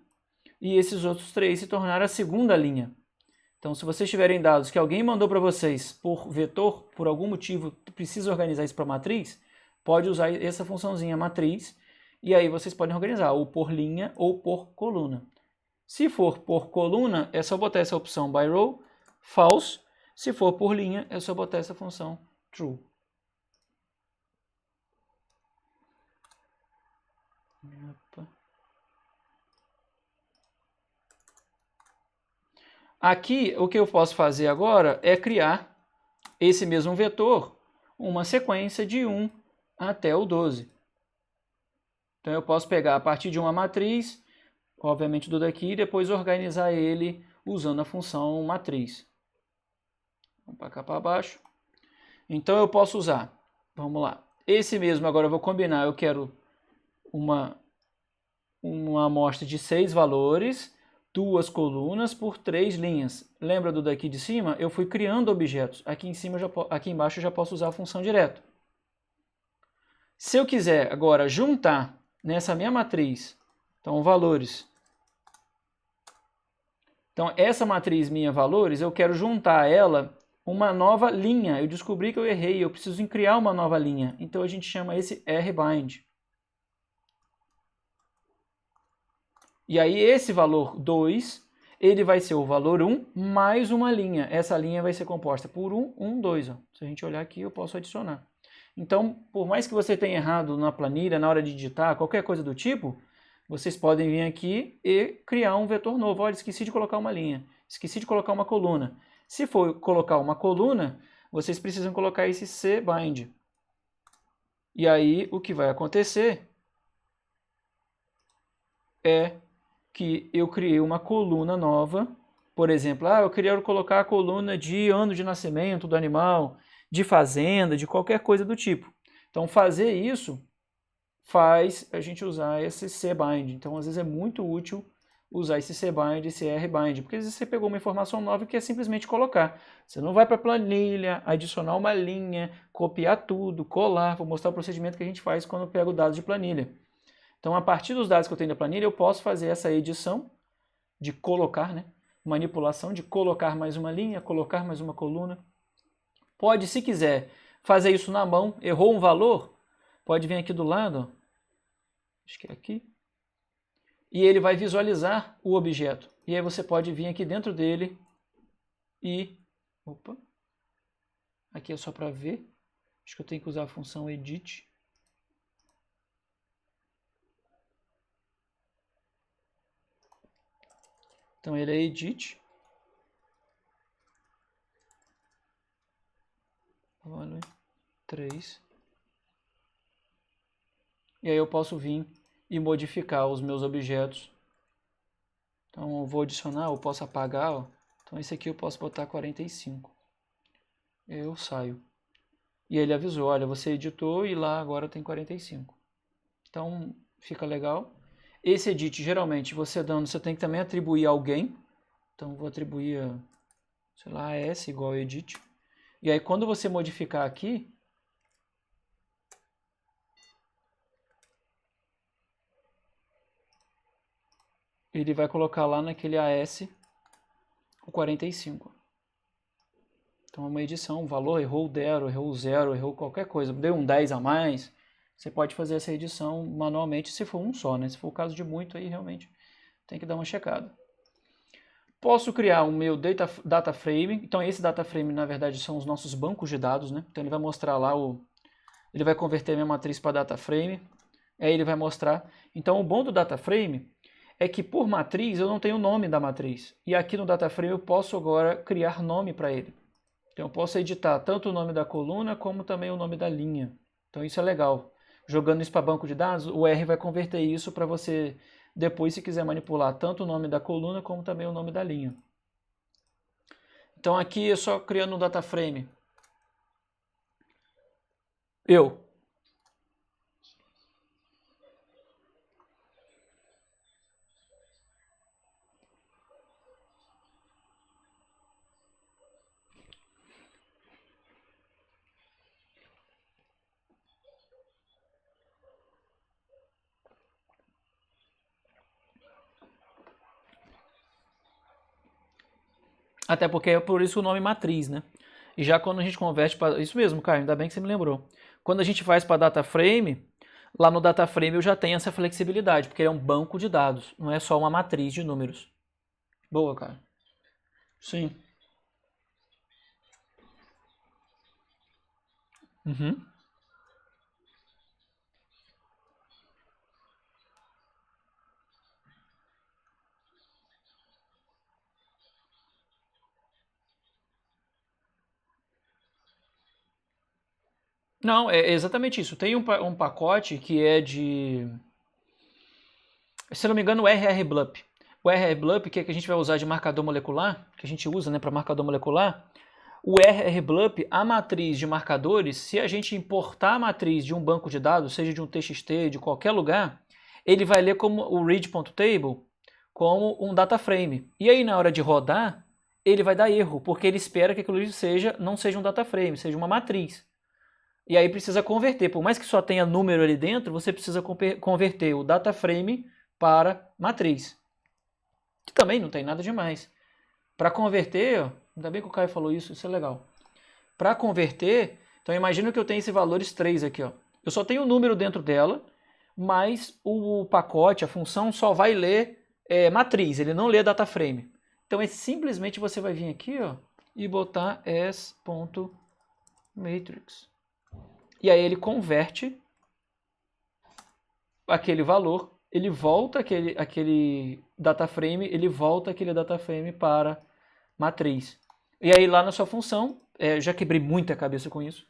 e esses outros 3 se tornaram a segunda linha. Então, se vocês tiverem dados que alguém mandou para vocês por vetor, por algum motivo, precisa organizar isso para matriz, pode usar essa funçãozinha matriz e aí vocês podem organizar ou por linha ou por coluna. Se for por coluna, é só botar essa opção by row, false. Se for por linha, é só botar essa função true. Aqui, o que eu posso fazer agora é criar esse mesmo vetor, uma sequência de 1 até o 12. Então, eu posso pegar a partir de uma matriz, obviamente do daqui, e depois organizar ele usando a função matriz. Vamos para cá para baixo. Então, eu posso usar, vamos lá, esse mesmo agora eu vou combinar, eu quero uma amostra de 6 valores, 2 colunas por 3 linhas. Lembra do daqui de cima? Eu fui criando objetos. Aqui embaixo eu já posso usar a função direto. Se eu quiser agora juntar nessa minha matriz, então valores. Então essa matriz minha valores, eu quero juntar a ela uma nova linha. Eu descobri que eu errei, eu preciso criar uma nova linha. Então a gente chama esse rbind. E aí esse valor 2, ele vai ser o valor 1 mais uma linha. Essa linha vai ser composta por 1, 1, 2. Ó. Se a gente olhar aqui, eu posso adicionar. Então, por mais que você tenha errado na planilha, na hora de digitar, qualquer coisa do tipo, vocês podem vir aqui e criar um vetor novo. Olha, esqueci de colocar uma linha, esqueci de colocar uma coluna. Se for colocar uma coluna, vocês precisam colocar esse cbind. E aí, o que vai acontecer é que eu criei uma coluna nova, por exemplo, eu queria colocar a coluna de ano de nascimento do animal, de fazenda, de qualquer coisa do tipo. Então fazer isso faz a gente usar esse cbind. Então às vezes é muito útil usar esse cbind, esse rbind, porque às vezes você pegou uma informação nova que é simplesmente colocar. Você não vai para a planilha, adicionar uma linha, copiar tudo, colar. Vou mostrar o procedimento que a gente faz quando eu pego dados de planilha. Então, a partir dos dados que eu tenho da planilha, eu posso fazer essa edição de colocar, né? Manipulação de colocar mais uma linha, colocar mais uma coluna. Pode, se quiser, fazer isso na mão. Errou um valor, pode vir aqui do lado, ó. Acho que é aqui. E ele vai visualizar o objeto. E aí você pode vir aqui dentro dele e... Opa! Aqui é só para ver. Acho que eu tenho que usar a função edit. Então ele é edit. 3. E aí eu posso vir e modificar os meus objetos. Então eu vou adicionar, eu posso apagar. Ó. Então esse aqui eu posso botar 45. Eu saio. E ele avisou, olha, você editou e lá agora tem 45. Então fica legal. Esse edit, geralmente, você dando, você tem que também atribuir a alguém. Então vou atribuir, sei lá, S igual a edit. E aí quando você modificar aqui, ele vai colocar lá naquele AS o 45. Então é uma edição, um valor, errou 0, errou qualquer coisa, deu um 10 a mais, você pode fazer essa edição manualmente se for um só, né? Se for o caso de muito, aí realmente tem que dar uma checada. Posso criar o meu data frame, então esse data frame na verdade são os nossos bancos de dados, né? Então ele vai mostrar lá, ele vai converter a minha matriz para data frame, aí ele vai mostrar. Então o bom do data frame é que por matriz eu não tenho o nome da matriz, e aqui no data frame eu posso agora criar nome para ele. Então eu posso editar tanto o nome da coluna como também o nome da linha. Então isso é legal. Jogando isso para banco de dados, o R vai converter isso para você depois, se quiser manipular tanto o nome da coluna como também o nome da linha. Então aqui é só criando um data frame. Até porque é por isso o nome matriz, né? E já quando a gente converte para... Isso mesmo, Caio, ainda bem que você me lembrou. Quando a gente faz para data frame, lá no data frame eu já tenho essa flexibilidade, porque ele é um banco de dados, não é só uma matriz de números. Boa, cara. Sim. Uhum. Não, é exatamente isso. Tem um pacote que é de, se não me engano, o RRBLUP. O RRBLUP, que é que a gente vai usar de marcador molecular, que a gente usa, né, para marcador molecular. O RRBLUP, a matriz de marcadores, se a gente importar a matriz de um banco de dados, seja de um TXT, de qualquer lugar, ele vai ler como o read.table como um data frame. E aí na hora de rodar, ele vai dar erro, porque ele espera que aquilo não seja um data frame, seja uma matriz. E aí precisa converter. Por mais que só tenha número ali dentro, você precisa converter o data frame para matriz. Que também não tem nada demais. Para converter, ó, ainda bem que o Caio falou isso, isso é legal. Para converter, então imagina que eu tenho esse valores 3 aqui. Ó. Eu só tenho o número dentro dela, mas o pacote, a função, só vai ler matriz, ele não lê data frame. Então simplesmente você vai vir aqui, ó, e botar s.matrix. E aí ele converte aquele valor, ele volta aquele data frame, ele volta aquele data frame para matriz. E aí lá na sua função, já quebrei muita cabeça com isso.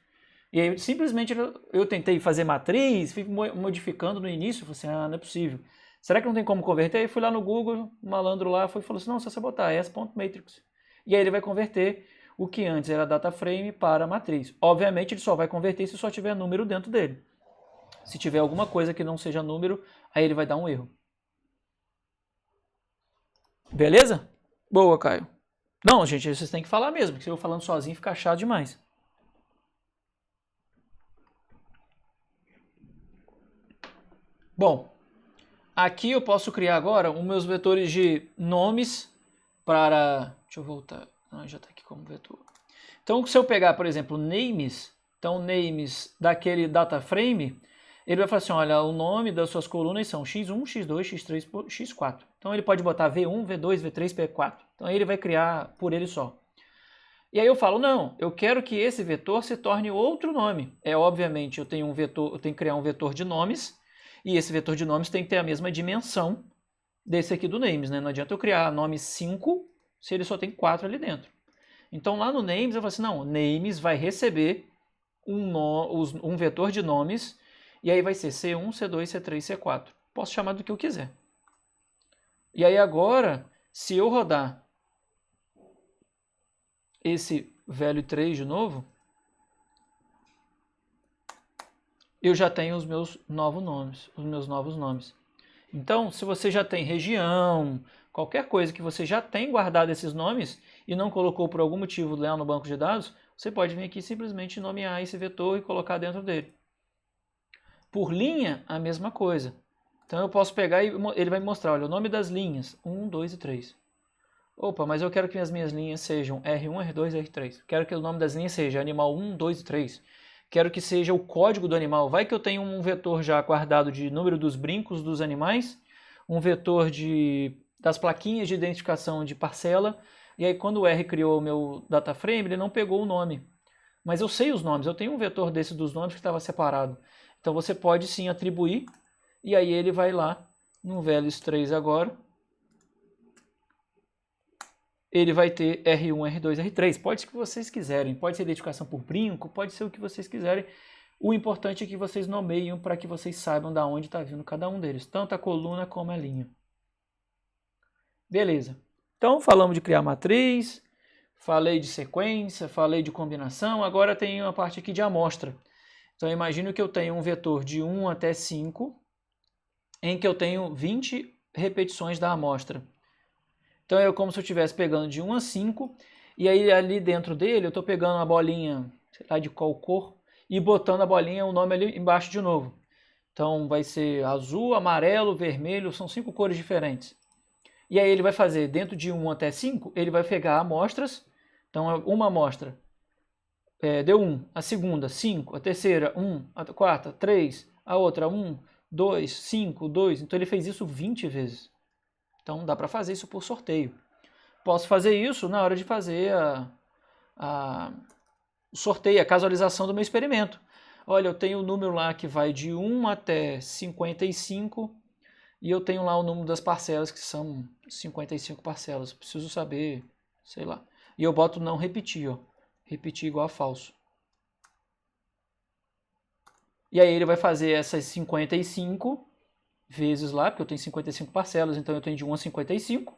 E aí simplesmente eu tentei fazer matriz, fui modificando no início, falei assim, não é possível. Será que não tem como converter? Aí fui lá no Google, o malandro lá falou assim, não, só você botar s.matrix. E aí ele vai converter o que antes era data frame para matriz. Obviamente ele só vai converter se só tiver número dentro dele. Se tiver alguma coisa que não seja número, aí ele vai dar um erro. Beleza? Boa, Caio. Não, gente, vocês têm que falar mesmo, porque se eu falando sozinho fica chato demais. Bom, aqui eu posso criar agora os meus vetores de nomes para... Deixa eu voltar. Já está aqui como vetor. Então, se eu pegar, por exemplo, names, então names daquele data frame, ele vai falar assim, olha, o nome das suas colunas são x1, x2, x3, x4. Então ele pode botar v1, v2, v3, v4. Então ele vai criar por ele só. E aí eu falo, não, eu quero que esse vetor se torne outro nome. Obviamente, eu tenho que criar um vetor de nomes, e esse vetor de nomes tem que ter a mesma dimensão desse aqui do names, né? Não adianta eu criar nome 5 se ele só tem 4 ali dentro. Então lá no names eu falo assim, não, names vai receber um vetor de nomes, e aí vai ser C1, C2, C3, C4. Posso chamar do que eu quiser. E aí agora, se eu rodar esse velho 3 de novo, eu já tenho os meus novos nomes. Então, se você já tem região, qualquer coisa que você já tem guardado esses nomes e não colocou por algum motivo lá no banco de dados, você pode vir aqui simplesmente nomear esse vetor e colocar dentro dele. Por linha, a mesma coisa. Então eu posso pegar e ele vai me mostrar, olha, o nome das linhas, 1, 2 e 3. Opa, mas eu quero que as minhas linhas sejam R1, R2, R3. Quero que o nome das linhas seja animal 1, 2 e 3. Quero que seja o código do animal. Vai que eu tenho um vetor já guardado de número dos brincos dos animais, um vetor das plaquinhas de identificação de parcela, e aí quando o R criou o meu data frame, ele não pegou o nome. Mas eu sei os nomes, eu tenho um vetor desse dos nomes que estava separado. Então você pode sim atribuir, e aí ele vai lá no values3 agora, ele vai ter R1, R2, R3. Pode ser o que vocês quiserem, pode ser identificação por brinco, pode ser o que vocês quiserem. O importante é que vocês nomeiam para que vocês saibam de onde está vindo cada um deles, tanto a coluna como a linha. Beleza. Então falamos de criar matriz, falei de sequência, falei de combinação, agora tem uma parte aqui de amostra. Então imagino que eu tenho um vetor de 1 até 5, em que eu tenho 20 repetições da amostra. Então é como se eu estivesse pegando de 1 a 5, e aí ali dentro dele eu estou pegando uma bolinha, sei lá de qual cor, e botando a bolinha, o nome ali embaixo de novo. Então vai ser azul, amarelo, vermelho, são 5 cores diferentes. E aí ele vai fazer, dentro de 1 até 5, ele vai pegar amostras. Então uma amostra deu 1, a segunda 5, a terceira 1, a quarta 3, a outra 1, 2, 5, 2. Então ele fez isso 20 vezes. Então dá para fazer isso por sorteio. Posso fazer isso na hora de fazer o sorteio, a casualização do meu experimento. Olha, eu tenho o número lá que vai de 1 até 55 e eu tenho lá o número das parcelas que são 55 parcelas. Preciso saber, sei lá. E eu boto não repetir, ó. Repetir igual a falso. E aí ele vai fazer essas 55 vezes lá, porque eu tenho 55 parcelas, então eu tenho de 1 a 55,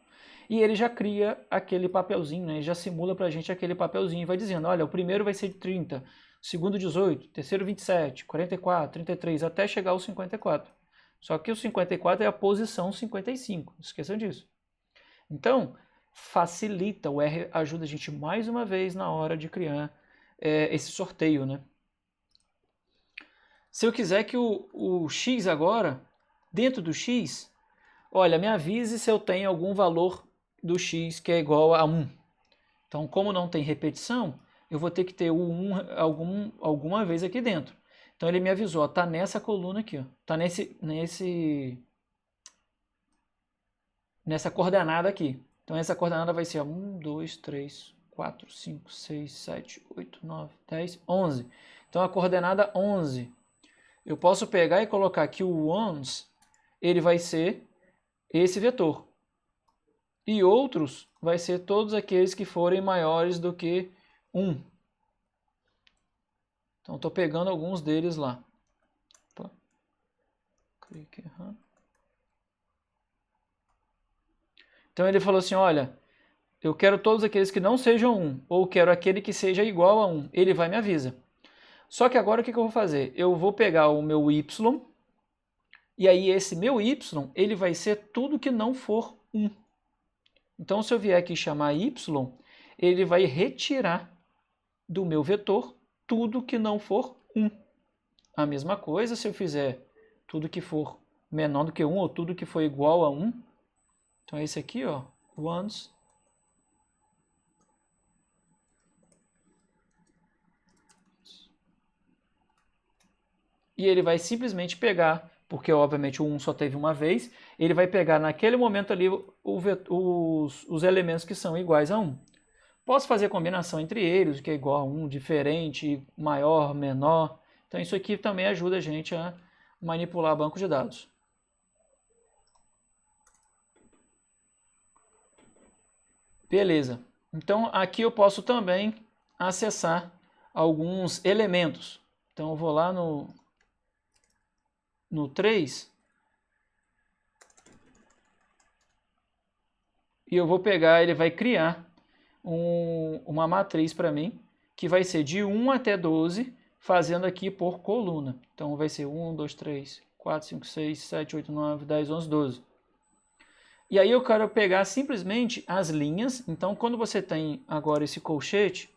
e ele já cria aquele papelzinho, né? Ele já simula pra gente aquele papelzinho e vai dizendo, olha, o primeiro vai ser de 30, o segundo 18, o terceiro 27, 44, 33, até chegar ao 54. Só que o 54 é a posição 55, não esqueçam disso. Então, facilita, o R ajuda a gente mais uma vez na hora de criar esse sorteio, né? Se eu quiser que o X agora, dentro do X, olha, me avise se eu tenho algum valor do X que é igual a 1. Então, como não tem repetição, eu vou ter que ter o 1 alguma vez aqui dentro. Então, ele me avisou, está nessa coluna aqui, está nessa coordenada aqui. Então, essa coordenada vai ser 1, 2, 3, 4, 5, 6, 7, 8, 9, 10, 11. Então, a coordenada 11. Eu posso pegar e colocar aqui o ones, ele vai ser esse vetor. E outros vai ser todos aqueles que forem maiores do que 1. Então, estou pegando alguns deles lá. Opa. Clique errado. Então, ele falou assim, olha, eu quero todos aqueles que não sejam 1, ou quero aquele que seja igual a 1. Ele vai me avisa. Só que agora o que eu vou fazer? Eu vou pegar o meu y, e aí esse meu y, ele vai ser tudo que não for 1. Então, se eu vier aqui chamar y, ele vai retirar do meu vetor tudo que não for 1. A mesma coisa se eu fizer tudo que for menor do que 1 ou tudo que for igual a 1. Então, esse aqui, ó, ones. E ele vai simplesmente pegar, porque obviamente o 1 só teve uma vez, ele vai pegar naquele momento ali os elementos que são iguais a 1. Posso fazer combinação entre eles, que é igual a 1, diferente, maior, menor. Então isso aqui também ajuda a gente a manipular banco de dados. Beleza. Então aqui eu posso também acessar alguns elementos. Então eu vou lá no 3 e eu vou pegar, ele vai criar uma matriz para mim, que vai ser de 1 até 12, fazendo aqui por coluna. Então vai ser 1, 2, 3, 4, 5, 6, 7, 8, 9, 10, 11, 12. E aí eu quero pegar simplesmente as linhas. Então quando você tem agora esse colchete,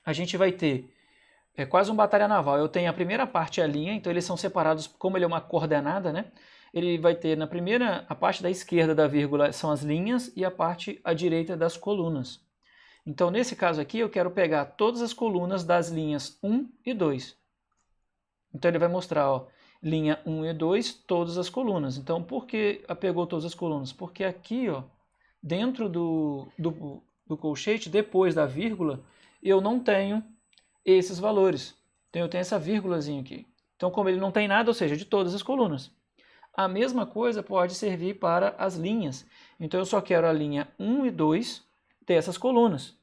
a gente vai ter quase um batalha naval. Eu tenho a primeira parte, a linha, então eles são separados, como ele é uma coordenada, né? ele vai ter na primeira, a parte da esquerda da vírgula são as linhas e a parte à direita das colunas. Então, nesse caso aqui, eu quero pegar todas as colunas das linhas 1 e 2. Então, ele vai mostrar, ó, linha 1 e 2, todas as colunas. Então, por que pegou todas as colunas? Porque aqui, ó, dentro do colchete, depois da vírgula, eu não tenho esses valores. Então, eu tenho essa vírgulazinha aqui. Então, como ele não tem nada, ou seja, de todas as colunas. A mesma coisa pode servir para as linhas. Então, eu só quero a linha 1 e 2 dessas colunas.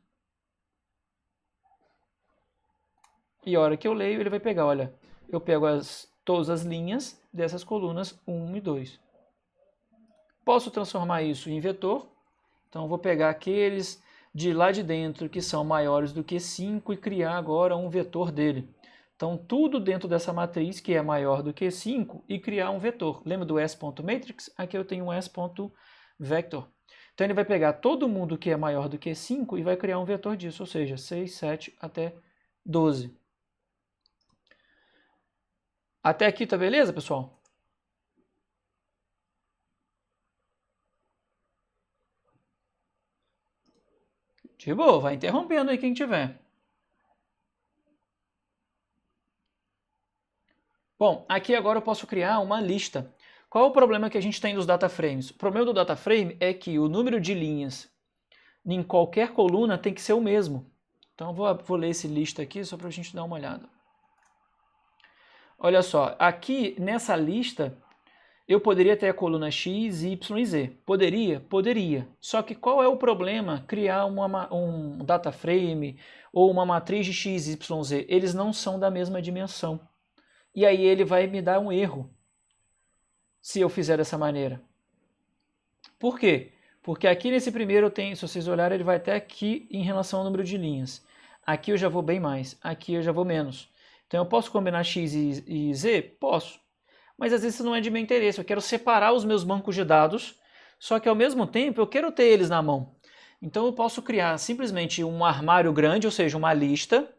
E a hora que eu leio, ele vai pegar, olha, eu pego todas as linhas dessas colunas 1 e 2. Posso transformar isso em vetor. Então, eu vou pegar aqueles de lá de dentro que são maiores do que 5 e criar agora um vetor dele. Então, tudo dentro dessa matriz que é maior do que 5 e criar um vetor. Lembra do S.matrix? Aqui eu tenho um S.vector. Então, ele vai pegar todo mundo que é maior do que 5 e vai criar um vetor disso, ou seja, 6, 7 até 12. Até aqui tá beleza, pessoal? De boa, vai interrompendo aí quem tiver. Bom, aqui agora eu posso criar uma lista. Qual é o problema que a gente tem dos data frames? O problema do data frame é que o número de linhas em qualquer coluna tem que ser o mesmo. Então eu vou ler esse lista aqui só para a gente dar uma olhada. Olha só, aqui nessa lista eu poderia ter a coluna X, Y e Z. Poderia? Poderia. Só que qual é o problema criar um data frame ou uma matriz de X, Y, Z? Eles não são da mesma dimensão. E aí ele vai me dar um erro se eu fizer dessa maneira. Por quê? Porque aqui nesse primeiro eu tenho, se vocês olharem, ele vai até aqui em relação ao número de linhas. Aqui eu já vou bem mais, aqui eu já vou menos. Então eu posso combinar X e Z? Posso. Mas às vezes isso não é de meu interesse, eu quero separar os meus bancos de dados, só que ao mesmo tempo eu quero ter eles na mão. Então eu posso criar simplesmente um armário grande, ou seja, uma lista,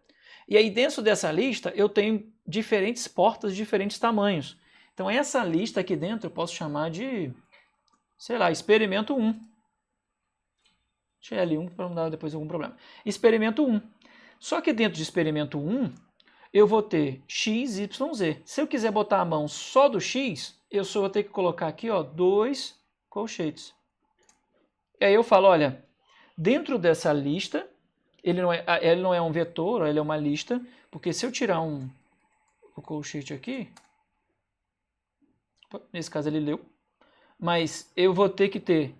e aí dentro dessa lista eu tenho diferentes portas de diferentes tamanhos. Então essa lista aqui dentro eu posso chamar de, sei lá, experimento 1. Deixa eu L1 para não dar depois algum problema. Experimento 1. Só que dentro de experimento 1 eu vou ter x, y, z. Se eu quiser botar a mão só do x, eu só vou ter que colocar aqui, ó, 2 colchetes. E aí eu falo, olha, dentro dessa lista, ele não é um vetor, ele é uma lista, porque se eu tirar o colchete aqui, nesse caso ele leu, mas eu vou ter que ter,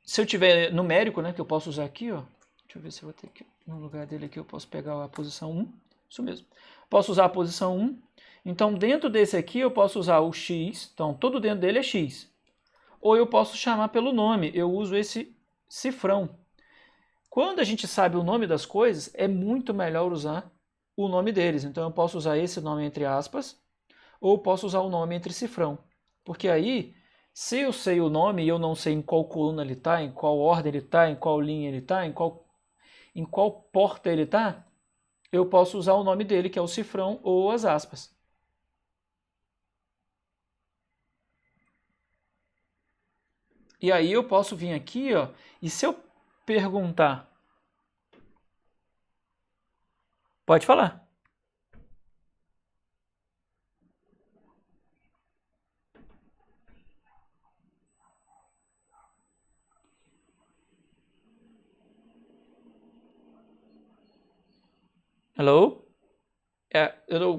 se eu tiver numérico, né, que eu posso usar aqui, ó, deixa eu ver se eu vou ter que, no lugar dele aqui eu posso pegar a posição 1, isso mesmo. Posso usar a posição 1. Então, dentro desse aqui, eu posso usar o x. Então, todo dentro dele é x. Ou eu posso chamar pelo nome. Eu uso esse cifrão. Quando a gente sabe o nome das coisas, é muito melhor usar o nome deles. Então, eu posso usar esse nome entre aspas, ou posso usar o nome entre cifrão. Porque aí, se eu sei o nome e eu não sei em qual coluna ele está, em qual ordem ele está, em qual linha ele está, em qual porta ele está, eu posso usar o nome dele, que é o cifrão ou as aspas. E aí eu posso vir aqui, ó, e se eu perguntar... Pode falar. Hello?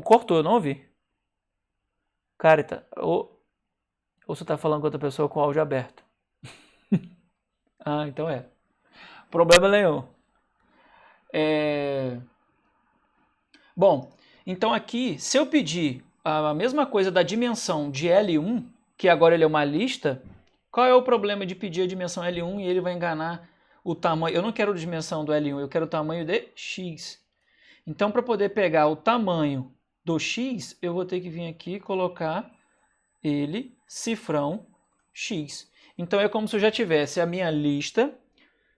Cortou, eu não ouvi. Carita, ou você está falando com outra pessoa com o áudio aberto? Ah, então é. Problema nenhum. Bom, então aqui, se eu pedir a mesma coisa da dimensão de L1, que agora ele é uma lista, qual é o problema de pedir a dimensão L1 e ele vai enganar o tamanho? Eu não quero a dimensão do L1, eu quero o tamanho de X. Então, para poder pegar o tamanho do X, eu vou ter que vir aqui e colocar ele, cifrão, X. Então, é como se eu já tivesse a minha lista,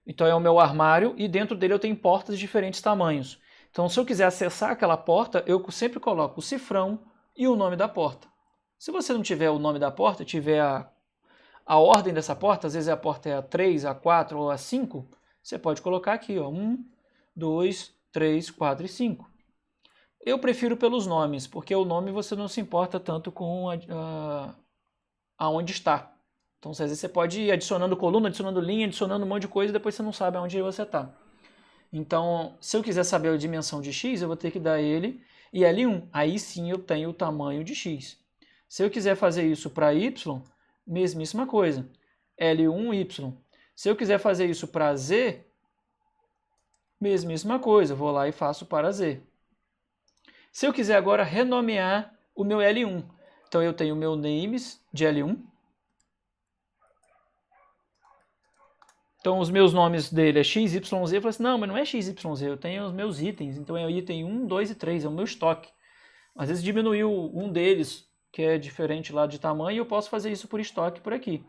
então é o meu armário, e dentro dele eu tenho portas de diferentes tamanhos. Então, se eu quiser acessar aquela porta, eu sempre coloco o cifrão e o nome da porta. Se você não tiver o nome da porta, tiver a ordem dessa porta, às vezes a porta é a 3, a 4 ou a 5, você pode colocar aqui, ó, 1, 2, 3, 4 e 5. Eu prefiro pelos nomes, porque o nome você não se importa tanto com aonde está. Então, às vezes você pode ir adicionando coluna, adicionando linha, adicionando um monte de coisa e depois você não sabe aonde você está. Então, se eu quiser saber a dimensão de x, eu vou ter que dar ele e L1. Aí sim eu tenho o tamanho de x. Se eu quiser fazer isso para y, mesmíssima coisa. L1, y. Se eu quiser fazer isso para z, mesmíssima coisa. Vou lá e faço para z. Se eu quiser agora renomear o meu L1, então eu tenho o meu names de L1. Então os meus nomes dele é x, y, z. Eu falo assim, não, mas não é x, y, z, eu tenho os meus itens. Então é o item 1, 2 e 3, é o meu estoque. Às vezes diminuiu um deles, que é diferente lá de tamanho, e eu posso fazer isso por estoque por aqui.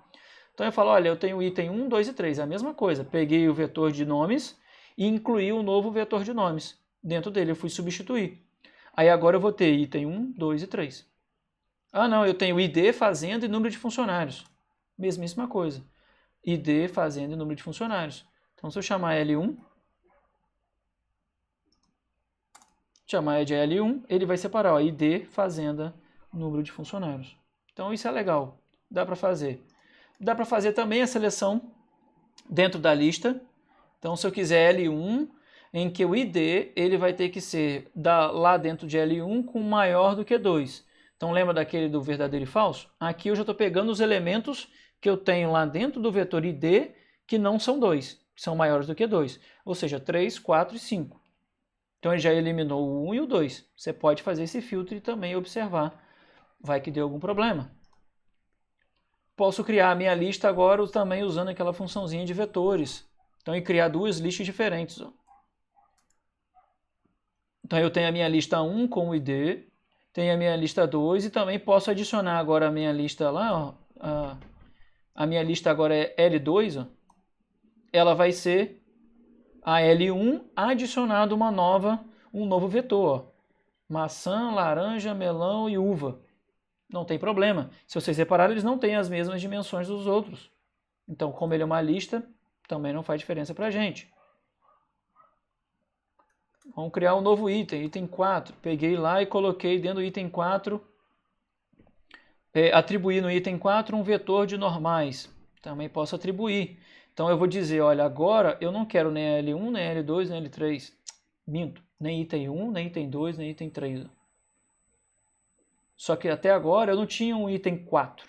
Então eu falo, olha, eu tenho o item 1, 2 e 3, é a mesma coisa. Peguei o vetor de nomes e incluí um novo vetor de nomes. Dentro dele eu fui substituir. Aí agora eu vou ter item 1, 2 e 3. Ah não, eu tenho ID, fazenda e número de funcionários. Mesmíssima coisa. ID, fazenda e número de funcionários. Então se eu chamar L1, chamar de L1, ele vai separar ó, ID, fazenda, número de funcionários. Então isso é legal, dá para fazer. Dá para fazer também a seleção dentro da lista. Então se eu quiser L1, em que o ID ele vai ter que ser lá dentro de L1 com maior do que 2. Então lembra daquele do verdadeiro e falso? Aqui eu já estou pegando os elementos que eu tenho lá dentro do vetor ID que não são 2, que são maiores do que 2. Ou seja, 3, 4 e 5. Então ele já eliminou o 1 e o 2. Você pode fazer esse filtro e também observar. Vai que deu algum problema. Posso criar a minha lista agora também usando aquela funçãozinha de vetores. Então e criar duas listas diferentes. Ó. Então eu tenho a minha lista 1 com o ID, tenho a minha lista 2 e também posso adicionar agora a minha lista lá, ó, a minha lista agora é L2, ó, ela vai ser a L1 adicionado um novo vetor, ó, maçã, laranja, melão e uva. Não tem problema. Se vocês repararem, eles não têm as mesmas dimensões dos outros. Então, como ele é uma lista, também não faz diferença para a gente. Vamos criar um novo item 4. Peguei lá e coloquei dentro do item 4, atribuir no item 4 um vetor de normais. Também posso atribuir. Então eu vou dizer, olha, agora eu não quero nem L1, nem L2, nem L3. Minto. Nem item 1, nem item 2, nem item 3. Só que até agora eu não tinha um item 4.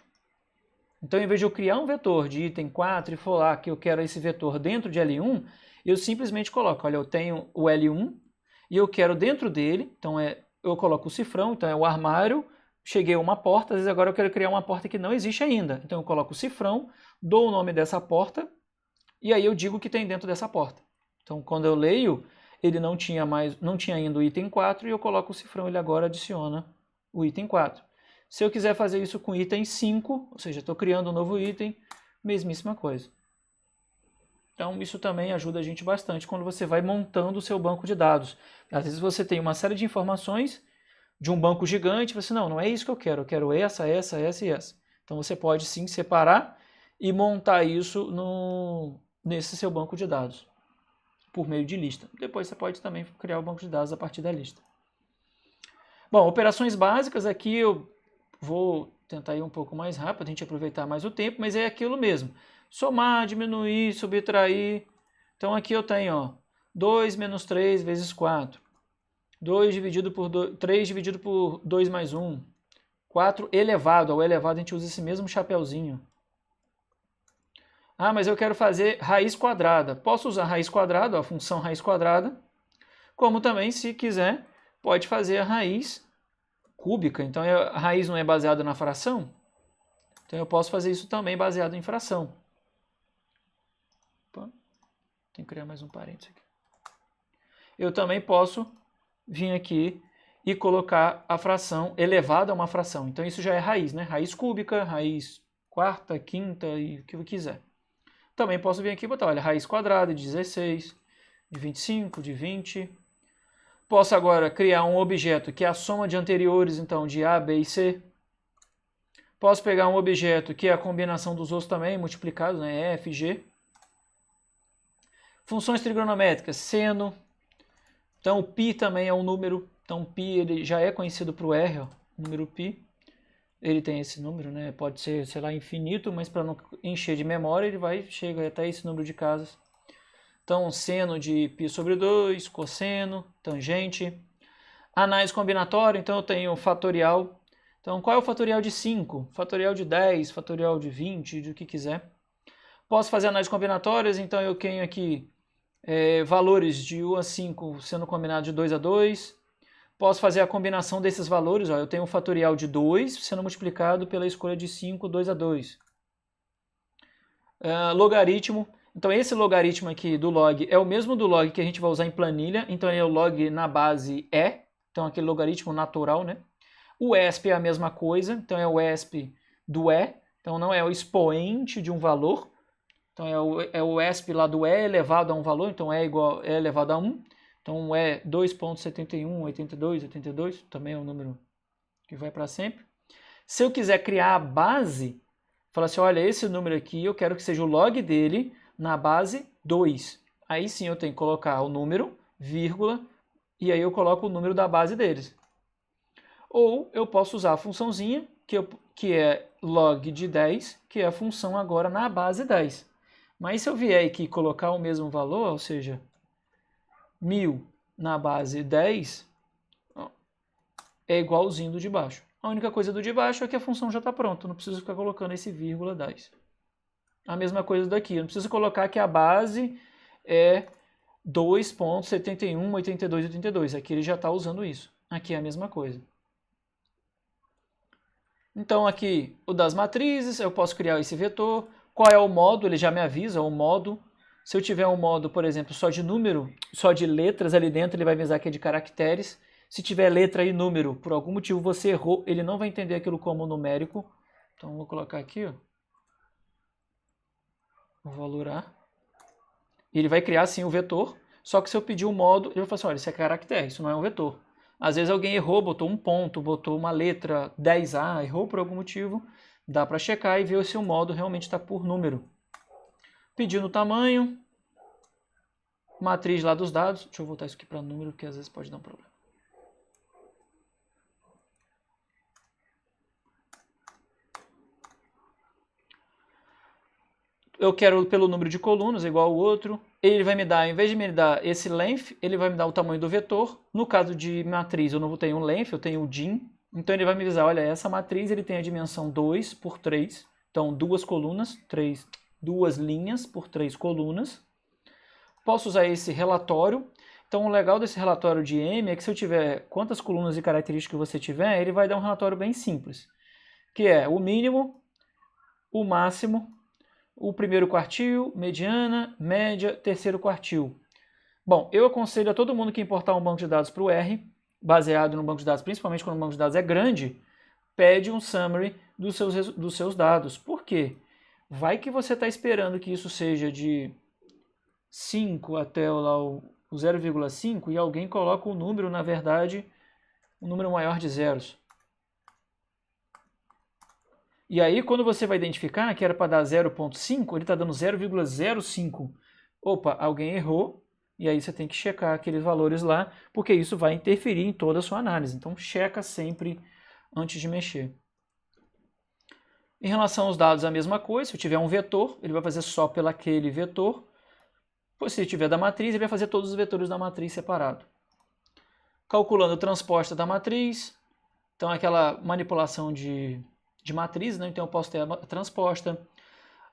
Então, em vez de eu criar um vetor de item 4 e falar que eu quero esse vetor dentro de L1, eu simplesmente coloco, olha, eu tenho o L1 e eu quero dentro dele, então eu coloco o cifrão, então é o armário, cheguei a uma porta, às vezes agora eu quero criar uma porta que não existe ainda. Então eu coloco o cifrão, dou o nome dessa porta e aí eu digo o que tem dentro dessa porta. Então, quando eu leio, ele não tinha ainda o item 4 e eu coloco o cifrão, ele agora adiciona o item 4. Se eu quiser fazer isso com item 5, ou seja, estou criando um novo item, mesmíssima coisa. Então isso também ajuda a gente bastante quando você vai montando o seu banco de dados. Às vezes você tem uma série de informações de um banco gigante, você não é isso que eu quero essa e essa. Então você pode sim separar e montar isso nesse seu banco de dados, por meio de lista. Depois você pode também criar o banco de dados a partir da lista. Bom, operações básicas, aqui eu vou tentar ir um pouco mais rápido, a gente aproveitar mais o tempo, mas é aquilo mesmo. Somar, diminuir, subtrair. Então aqui eu tenho, ó, 2 menos 3 vezes 4. 3 dividido por 2 mais 1. 4 elevado. Ao elevado a gente usa esse mesmo chapeuzinho. Ah, mas eu quero fazer raiz quadrada. Posso usar raiz quadrada, a função raiz quadrada, como também, se quiser, pode fazer a raiz cúbica. Então a raiz não é baseada na fração, então eu posso fazer isso também baseado em fração. Opa, tem que criar mais um parênteses aqui. Eu também posso vir aqui e colocar a fração elevada a uma fração. Então isso já é raiz, né? Raiz cúbica, raiz quarta, quinta e o que eu quiser. Também posso vir aqui e botar, olha, raiz quadrada de 16, de 25, de 20. Posso agora criar um objeto que é a soma de anteriores, então, de A, B e C. Posso pegar um objeto que é a combinação dos outros também, multiplicados, né? F, G. Funções trigonométricas, seno. Então, o π também é um número. Então, π ele já é conhecido para o R, ó, número π. Ele tem esse número, né? Pode ser, sei lá, infinito, mas para não encher de memória, ele chega até esse número de casas. Então, seno de π sobre 2, cosseno, tangente. Análise combinatória, então eu tenho fatorial. Então, qual é o fatorial de 5? Fatorial de 10, fatorial de 20, de o que quiser. Posso fazer análises combinatórias, então eu tenho aqui valores de 1 a 5 sendo combinados de 2 a 2. Posso fazer a combinação desses valores, ó, eu tenho o fatorial de 2 sendo multiplicado pela escolha de 5, 2 a 2. Logaritmo, então esse logaritmo aqui do log é o mesmo do log que a gente vai usar em planilha, então é o log na base E, então aquele logaritmo natural, né? O ESP é a mesma coisa, então é o ESP do E, então não é o expoente de um valor, então é o ESP lá do E elevado a um valor, então E igual E elevado a 1. Então é 2.71, 82, 82, também é um número que vai para sempre. Se eu quiser criar a base, falar assim, olha, esse número aqui eu quero que seja o log dele na base 2. Aí sim eu tenho que colocar o número, vírgula, e aí eu coloco o número da base deles. Ou eu posso usar a funçãozinha, que é log de 10, que é a função agora na base 10. Mas se eu vier aqui e colocar o mesmo valor, ou seja, 1000 na base 10, é igualzinho do de baixo. A única coisa do de baixo é que a função já está pronta, não preciso ficar colocando esse vírgula 10. A mesma coisa daqui, eu não preciso colocar que a base é 2.71, 82, 82. Aqui ele já está usando isso. Aqui é a mesma coisa. Então aqui, o das matrizes, eu posso criar esse vetor. Qual é o modo? Ele já me avisa, o modo. Se eu tiver um modo, por exemplo, só de número, só de letras ali dentro, ele vai me avisar que é de caracteres. Se tiver letra e número, por algum motivo você errou, ele não vai entender aquilo como numérico. Então vou colocar aqui, ó, o valor A. Ele vai criar sim o vetor, só que se eu pedir um modo, ele vai falar assim, olha, isso é caractere, isso não é um vetor. Às vezes alguém errou, botou um ponto, botou uma letra 10A, errou por algum motivo, dá para checar e ver se o modo realmente está por número. Pedindo o tamanho, matriz lá dos dados, deixa eu voltar isso aqui para número, porque às vezes pode dar um problema. Eu quero pelo número de colunas, igual ao outro. Ele vai me dar, ao invés de me dar esse length, ele vai me dar o tamanho do vetor. No caso de matriz, eu não tenho um length, eu tenho o dim. Então ele vai me avisar, olha, essa matriz ele tem a dimensão 2 por 3. Então, 2 colunas, 2 linhas por 3 colunas. Posso usar esse relatório. Então, o legal desse relatório de M é que se eu tiver quantas colunas e características que você tiver, ele vai dar um relatório bem simples. Que é o mínimo, o máximo, o primeiro quartil, mediana, média, terceiro quartil. Bom, eu aconselho a todo mundo que importar um banco de dados para o R, baseado no banco de dados, principalmente quando o banco de dados é grande, pede um summary dos seus dados. Por quê? Vai que você está esperando que isso seja de 5 até o 0,5 e alguém coloca o número, na verdade, um número maior de zeros. E aí, quando você vai identificar que era para dar 0,5, ele está dando 0,05. Opa, alguém errou, e aí você tem que checar aqueles valores lá, porque isso vai interferir em toda a sua análise. Então, checa sempre antes de mexer. Em relação aos dados, a mesma coisa. Se eu tiver um vetor, ele vai fazer só pelo aquele vetor. Se ele tiver da matriz, ele vai fazer todos os vetores da matriz separado. Calculando a transposta da matriz. Então, aquela manipulação de matriz, né? Então eu posso ter a transposta.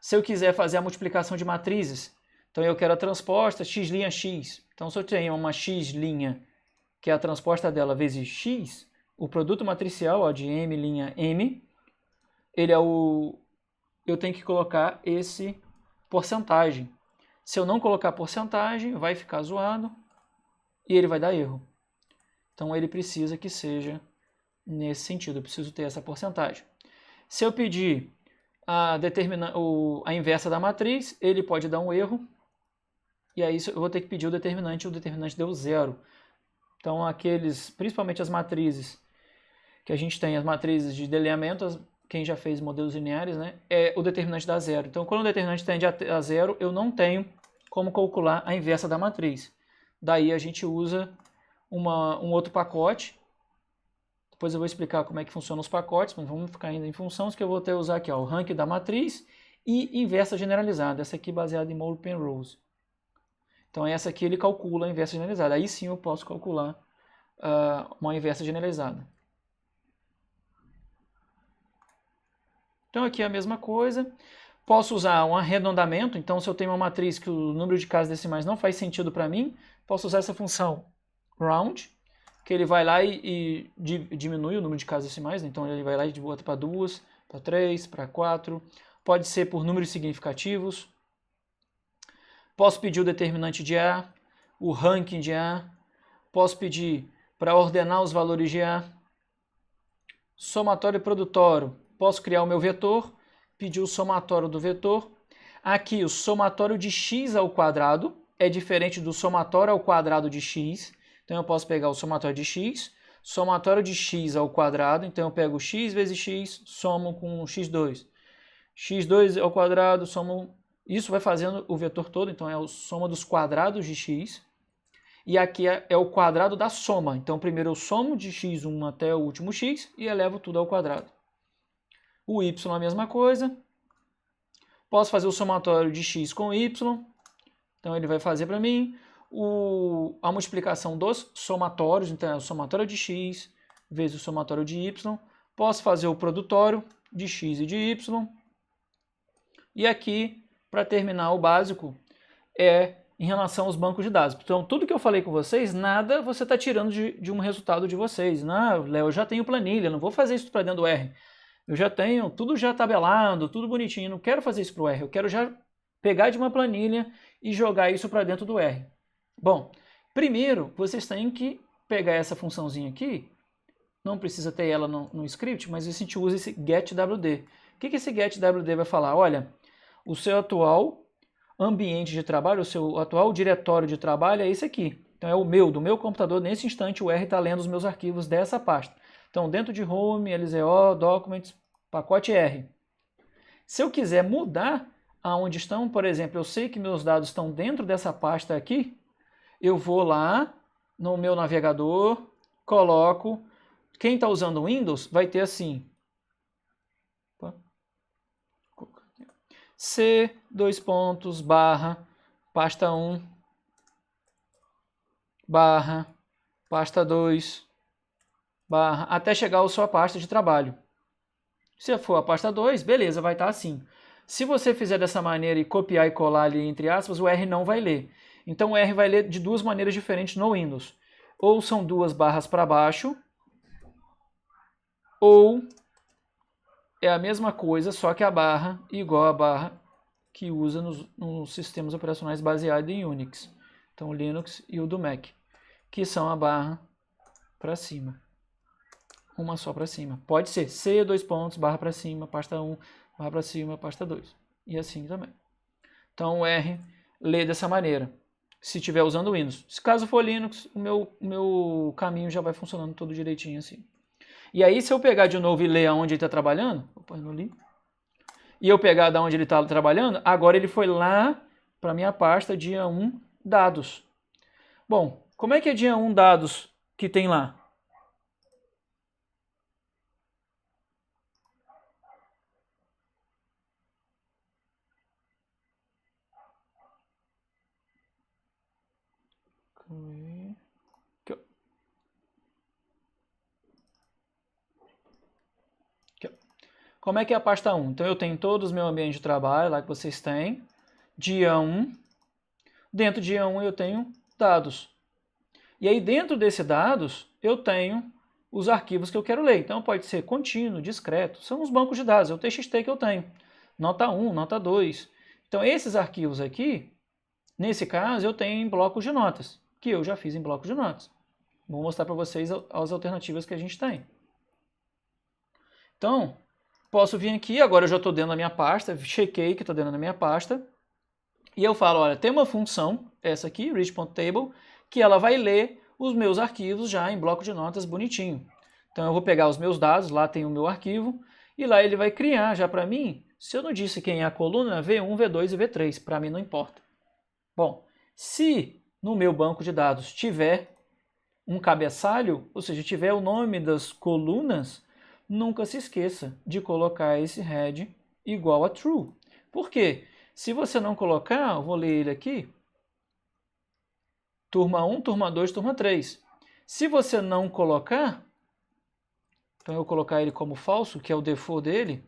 Se eu quiser fazer a multiplicação de matrizes, então eu quero a transposta x' x. Então se eu tenho uma x', que é a transposta dela vezes x, o produto matricial, ó, de M', ele é eu tenho que colocar esse porcentagem. Se eu não colocar porcentagem, vai ficar zoado e ele vai dar erro. Então ele precisa que seja nesse sentido, eu preciso ter essa porcentagem. Se eu pedir a inversa da matriz, ele pode dar um erro, e aí eu vou ter que pedir o determinante deu 0. Então, principalmente as matrizes que a gente tem, as matrizes de delineamento, quem já fez modelos lineares, né, é o determinante dá zero. Então, quando o determinante tende a zero, eu não tenho como calcular a inversa da matriz. Daí a gente usa um outro pacote. Depois eu vou explicar como é que funcionam os pacotes, mas vamos ficar ainda em funções, que eu vou ter usar aqui ó, o rank da matriz e inversa generalizada. Essa aqui baseada em Moore-Penrose. Então essa aqui ele calcula a inversa generalizada. Aí sim eu posso calcular uma inversa generalizada. Então aqui é a mesma coisa. Posso usar um arredondamento. Então se eu tenho uma matriz que o número de casas decimais não faz sentido para mim, posso usar essa função round, que ele vai lá e diminui o número de casas decimais. Né? Então ele vai lá e bota para 2, para 3, para 4. Pode ser por números significativos. Posso pedir o determinante de A, o ranking de A. Posso pedir para ordenar os valores de A. Somatório e produtório. Posso criar o meu vetor, pedir o somatório do vetor. Aqui o somatório de x ao quadrado é diferente do somatório ao quadrado de x. Então eu posso pegar o somatório de x, somatório de x ao quadrado. Então eu pego x vezes x, somo com x2. x2 ao quadrado, somo... Isso vai fazendo o vetor todo, então é a soma dos quadrados de x. E aqui é o quadrado da soma. Então primeiro eu somo de x1 até o último x e elevo tudo ao quadrado. O y é a mesma coisa. Posso fazer o somatório de x com y. Então ele vai fazer para mim a multiplicação dos somatórios. Então é o somatório de x vezes o somatório de y. Posso fazer o produtório de x e de y. E aqui, para terminar o básico, é em relação aos bancos de dados. Então, tudo que eu falei com vocês, nada você está tirando de um resultado de vocês. Não, Léo, eu já tenho planilha, não vou fazer isso para dentro do R. Eu já tenho tudo já tabelado, tudo bonitinho, não quero fazer isso para o R. Eu quero já pegar de uma planilha e jogar isso para dentro do R. Bom, primeiro, vocês têm que pegar essa funçãozinha aqui, não precisa ter ela no script, mas a gente usa esse getWD. O que esse getWD vai falar? Olha, o seu atual ambiente de trabalho, o seu atual diretório de trabalho é esse aqui. Então é do meu computador, nesse instante o R está lendo os meus arquivos dessa pasta. Então dentro de Home, LZO, Documents, pacote R. Se eu quiser mudar aonde estão, por exemplo, eu sei que meus dados estão dentro dessa pasta aqui, eu vou lá no meu navegador, coloco, quem está usando o Windows vai ter assim, C, pasta 1, pasta 2, até chegar a sua pasta de trabalho. Se for a pasta 2, beleza, vai estar assim. Se você fizer dessa maneira e copiar e colar ali entre aspas, o R não vai ler. Então o R vai ler de duas maneiras diferentes no Windows. Ou são duas barras para baixo, ou é a mesma coisa, só que a barra igual a barra que usa nos sistemas operacionais baseados em Unix. Então o Linux e o do Mac, que são a barra para cima. Uma só para cima. Pode ser C, barra para cima, pasta 1, barra para cima, pasta 2. E assim também. Então o R lê dessa maneira, se estiver usando o Windows. Se caso for Linux, o meu caminho já vai funcionando todo direitinho assim. E aí se eu pegar de novo e ler aonde ele está trabalhando, opa, não li. E eu pegar da onde ele está trabalhando, agora ele foi lá para a minha pasta dia 1 dados. Bom, como é que é dia 1 dados que tem lá? Como é que é a pasta 1? Então eu tenho todos os meus ambientes de trabalho, lá que vocês têm. Dia 1. Dentro de dia 1 eu tenho dados. E aí dentro desse dados eu tenho os arquivos que eu quero ler. Então pode ser contínuo, discreto. São os bancos de dados, é o TXT que eu tenho. Nota 1, nota 2. Então esses arquivos aqui, nesse caso eu tenho em blocos de notas, que eu já fiz em blocos de notas. Vou mostrar para vocês as alternativas que a gente tem. Então, posso vir aqui, agora eu já estou dentro da minha pasta, chequei que está dentro da minha pasta, e eu falo, olha, tem uma função, essa aqui, reach.table, que ela vai ler os meus arquivos já em bloco de notas bonitinho. Então eu vou pegar os meus dados, lá tem o meu arquivo, E lá ele vai criar já para mim, se eu não disse quem é a coluna, V1, V2 e V3, para mim não importa. Bom, se no meu banco de dados tiver um cabeçalho, ou seja, tiver o nome das colunas, nunca se esqueça de colocar esse head igual a true. Por quê? Se você não colocar, eu vou ler ele aqui, turma 1, turma 2, turma 3. Se você não colocar, então eu vou colocar ele como falso, que é o default dele,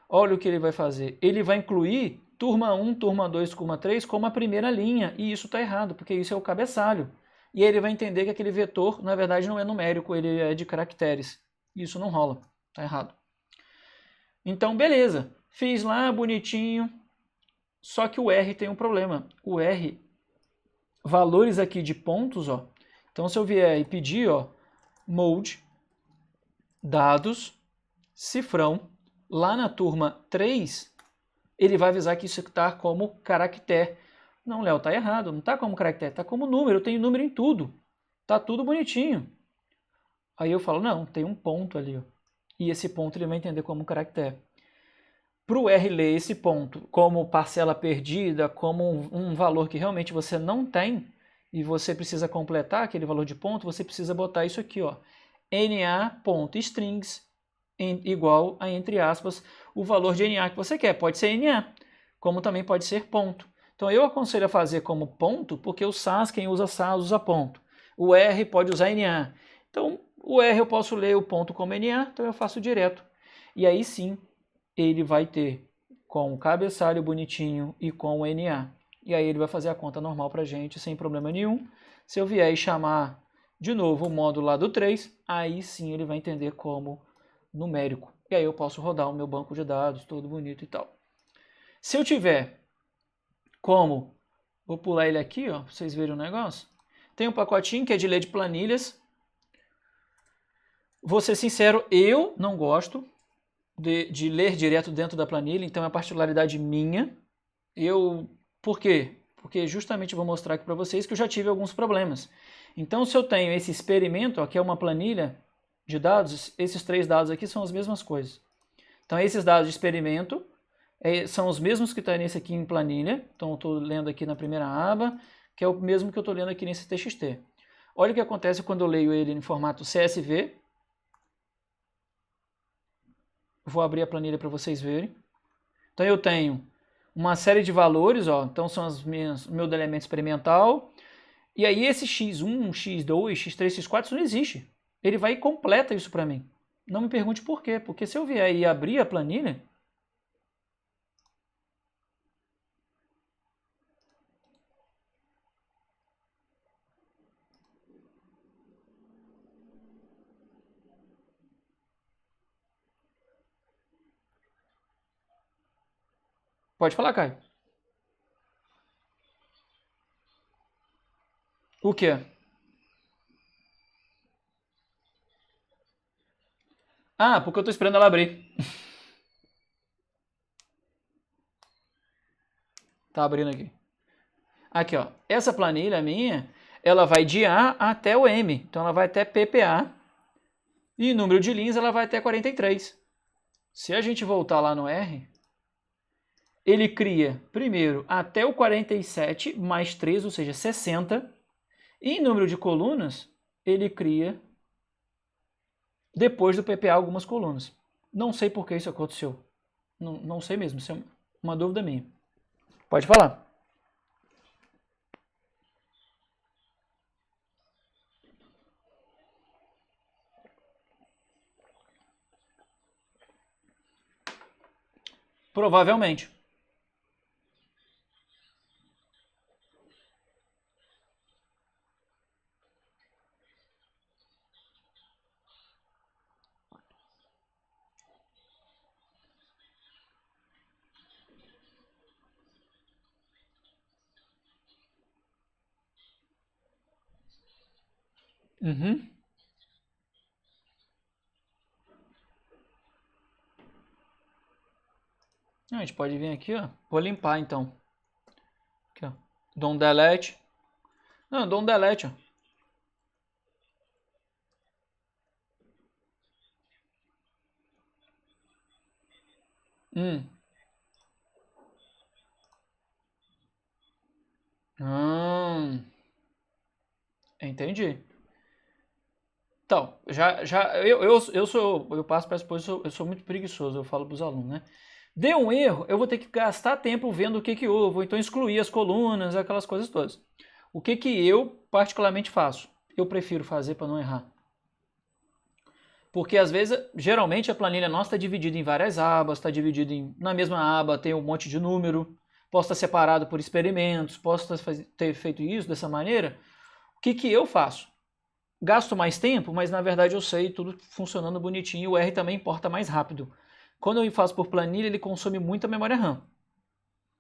olha o que ele vai fazer. Ele vai incluir turma 1, turma 2, turma 3 como a primeira linha, e isso está errado, porque isso é o cabeçalho. E ele vai entender que aquele vetor, na verdade, não é numérico, ele é de caracteres. Isso não rola, está errado. Então, beleza, fiz lá, bonitinho, só que o R tem um problema. O R, valores aqui de pontos, ó. Então, se eu vier e pedir, ó, mode, dados, cifrão, lá na turma 3, ele vai avisar que isso está como caractere. Não, Léo, tá errado, não está como caractere, está como número, eu tenho número em tudo. Tá tudo bonitinho. Aí eu falo, não, tem um ponto ali, ó. E esse ponto ele vai entender como caractere. Para o R ler esse ponto como parcela perdida, como um valor que realmente você não tem, e você precisa completar aquele valor de ponto, você precisa botar isso aqui, ó, na.strings igual a, entre aspas, o valor de NA que você quer. Pode ser NA, como também pode ser ponto. Então eu aconselho a fazer como ponto, porque o SAS, quem usa SAS, usa ponto. O R pode usar NA. Então o R eu posso ler o ponto como NA, então eu faço direto. E aí sim, ele vai ter com o cabeçalho bonitinho e com o NA. E aí ele vai fazer a conta normal para a gente, sem problema nenhum. Se eu vier e chamar de novo o módulo lá do 3, aí sim ele vai entender como numérico. E aí eu posso rodar o meu banco de dados, todo bonito e tal. Se eu tiver como, vou pular ele aqui, ó, para vocês verem o negócio. Tem um pacotinho que é de ler de planilhas. Vou ser sincero, eu não gosto de ler direto dentro da planilha, então é uma particularidade minha. Por quê? Porque justamente eu vou mostrar aqui para vocês que eu já tive alguns problemas. Então, se eu tenho esse experimento, ó, que é uma planilha de dados, esses 3 dados aqui são as mesmas coisas. Então, esses dados de experimento são os mesmos que estão nesse aqui em planilha. Então, eu estou lendo aqui na primeira aba, que é o mesmo que eu estou lendo aqui nesse TXT. Olha o que acontece quando eu leio ele em formato CSV. Vou abrir a planilha para vocês verem. Então eu tenho uma série de valores, ó, então são o meu elemento experimental. E aí esse x1, x2, x3, x4, isso não existe. Ele vai e completa isso para mim. Não me pergunte por quê, porque se eu vier e abrir a planilha, pode falar, Caio. O quê? Ah, porque eu estou esperando ela abrir. Tá abrindo aqui. Aqui, ó. Essa planilha minha, ela vai de A até o M. Então ela vai até PPA. E número de linhas ela vai até 43. Se a gente voltar lá no R, ele cria primeiro até o 47 mais 3, ou seja, 60. E em número de colunas, ele cria depois do PPA algumas colunas. Não sei por que isso aconteceu. Não sei mesmo, isso é uma dúvida minha. Pode falar. Provavelmente. Uhum. A gente pode vir aqui, ó. Vou limpar então. Aqui, ó. Dou um delete. Não, dou um delete, ó. Hum. Hum. Entendi. Então, eu passo para a eu sou muito preguiçoso, eu falo para os alunos, né? Deu um erro, eu vou ter que gastar tempo vendo o que que houve, ou então excluir as colunas, aquelas coisas todas. O que que eu particularmente faço? Eu prefiro fazer para não errar. Porque às vezes, geralmente a planilha nossa está dividida em várias abas, está dividida na mesma aba tem um monte de número, posso estar separado por experimentos, posso ter feito isso dessa maneira. O que que eu faço? Gasto mais tempo, mas na verdade eu sei tudo funcionando bonitinho e o R também importa mais rápido. Quando eu faço por planilha, ele consome muita memória RAM.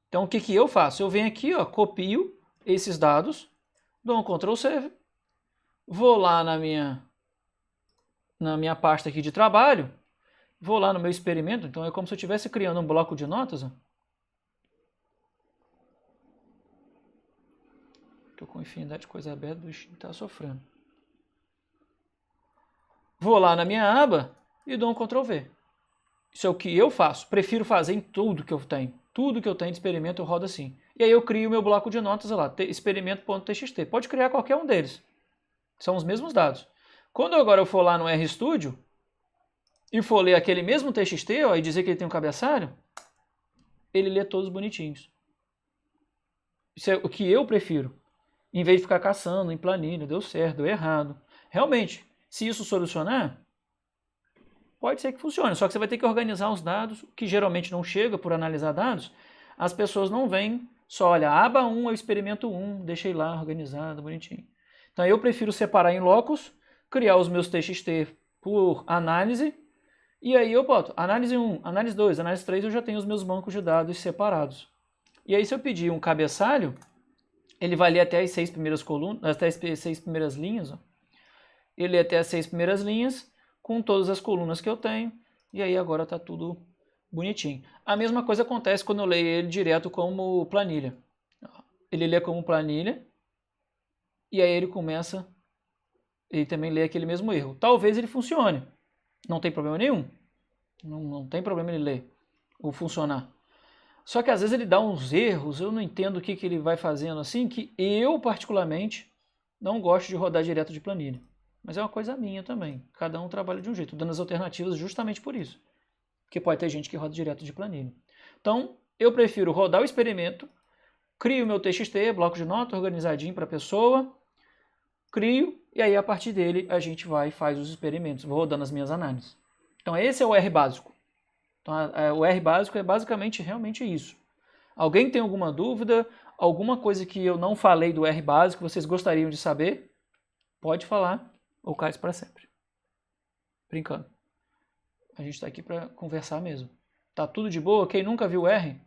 Então o que que eu faço? Eu venho aqui, ó, copio esses dados, dou um Ctrl C, vou lá na minha pasta aqui de trabalho, vou lá no meu experimento, então é como se eu estivesse criando um bloco de notas. Estou com infinidade de coisa aberta, o bichinho está sofrendo. Vou lá na minha aba e dou um Ctrl V. Isso é o que eu faço. Prefiro fazer em tudo que eu tenho. Tudo que eu tenho de experimento eu rodo assim. E aí eu crio o meu bloco de notas lá, experimento.txt. Pode criar qualquer um deles. São os mesmos dados. Quando agora eu for lá no RStudio e for ler aquele mesmo TXT, ó, e dizer que ele tem um cabeçalho, ele lê todos bonitinhos. Isso é o que eu prefiro. Em vez de ficar caçando em planilha, deu certo, deu errado. Realmente, se isso solucionar, pode ser que funcione, só que você vai ter que organizar os dados, que geralmente não chega por analisar dados. As pessoas não vêm só, olha, aba 1 eu experimento 1, deixei lá organizado, bonitinho. Então eu prefiro separar em locus, criar os meus TXT por análise, e aí eu boto análise 1, análise 2, análise 3, eu já tenho os meus bancos de dados separados. E aí se eu pedir um cabeçalho, ele vai ler até as 6 primeiras colunas, até as 6 primeiras linhas, ó. Ele lê até as 6 primeiras linhas, com todas as colunas que eu tenho, e aí agora está tudo bonitinho. A mesma coisa acontece quando eu leio ele direto como planilha. Ele lê como planilha, e aí ele também lê aquele mesmo erro. Talvez ele funcione, não tem problema nenhum. Não tem problema ele ler ou funcionar. Só que às vezes ele dá uns erros, eu não entendo o que ele vai fazendo assim, que eu particularmente não gosto de rodar direto de planilha. Mas é uma coisa minha também. Cada um trabalha de um jeito, dando as alternativas justamente por isso. Porque pode ter gente que roda direto de planilha. Então, eu prefiro rodar o experimento, crio o meu TXT, bloco de nota, organizadinho para a pessoa, crio, e aí a partir dele a gente vai e faz os experimentos, vou rodando as minhas análises. Então esse é o R básico. Então, o R básico é basicamente realmente isso. Alguém tem alguma dúvida, alguma coisa que eu não falei do R básico, vocês gostariam de saber? Pode falar, ou cai para sempre. Brincando. A gente está aqui para conversar mesmo. Tá tudo de boa? Quem nunca viu o R?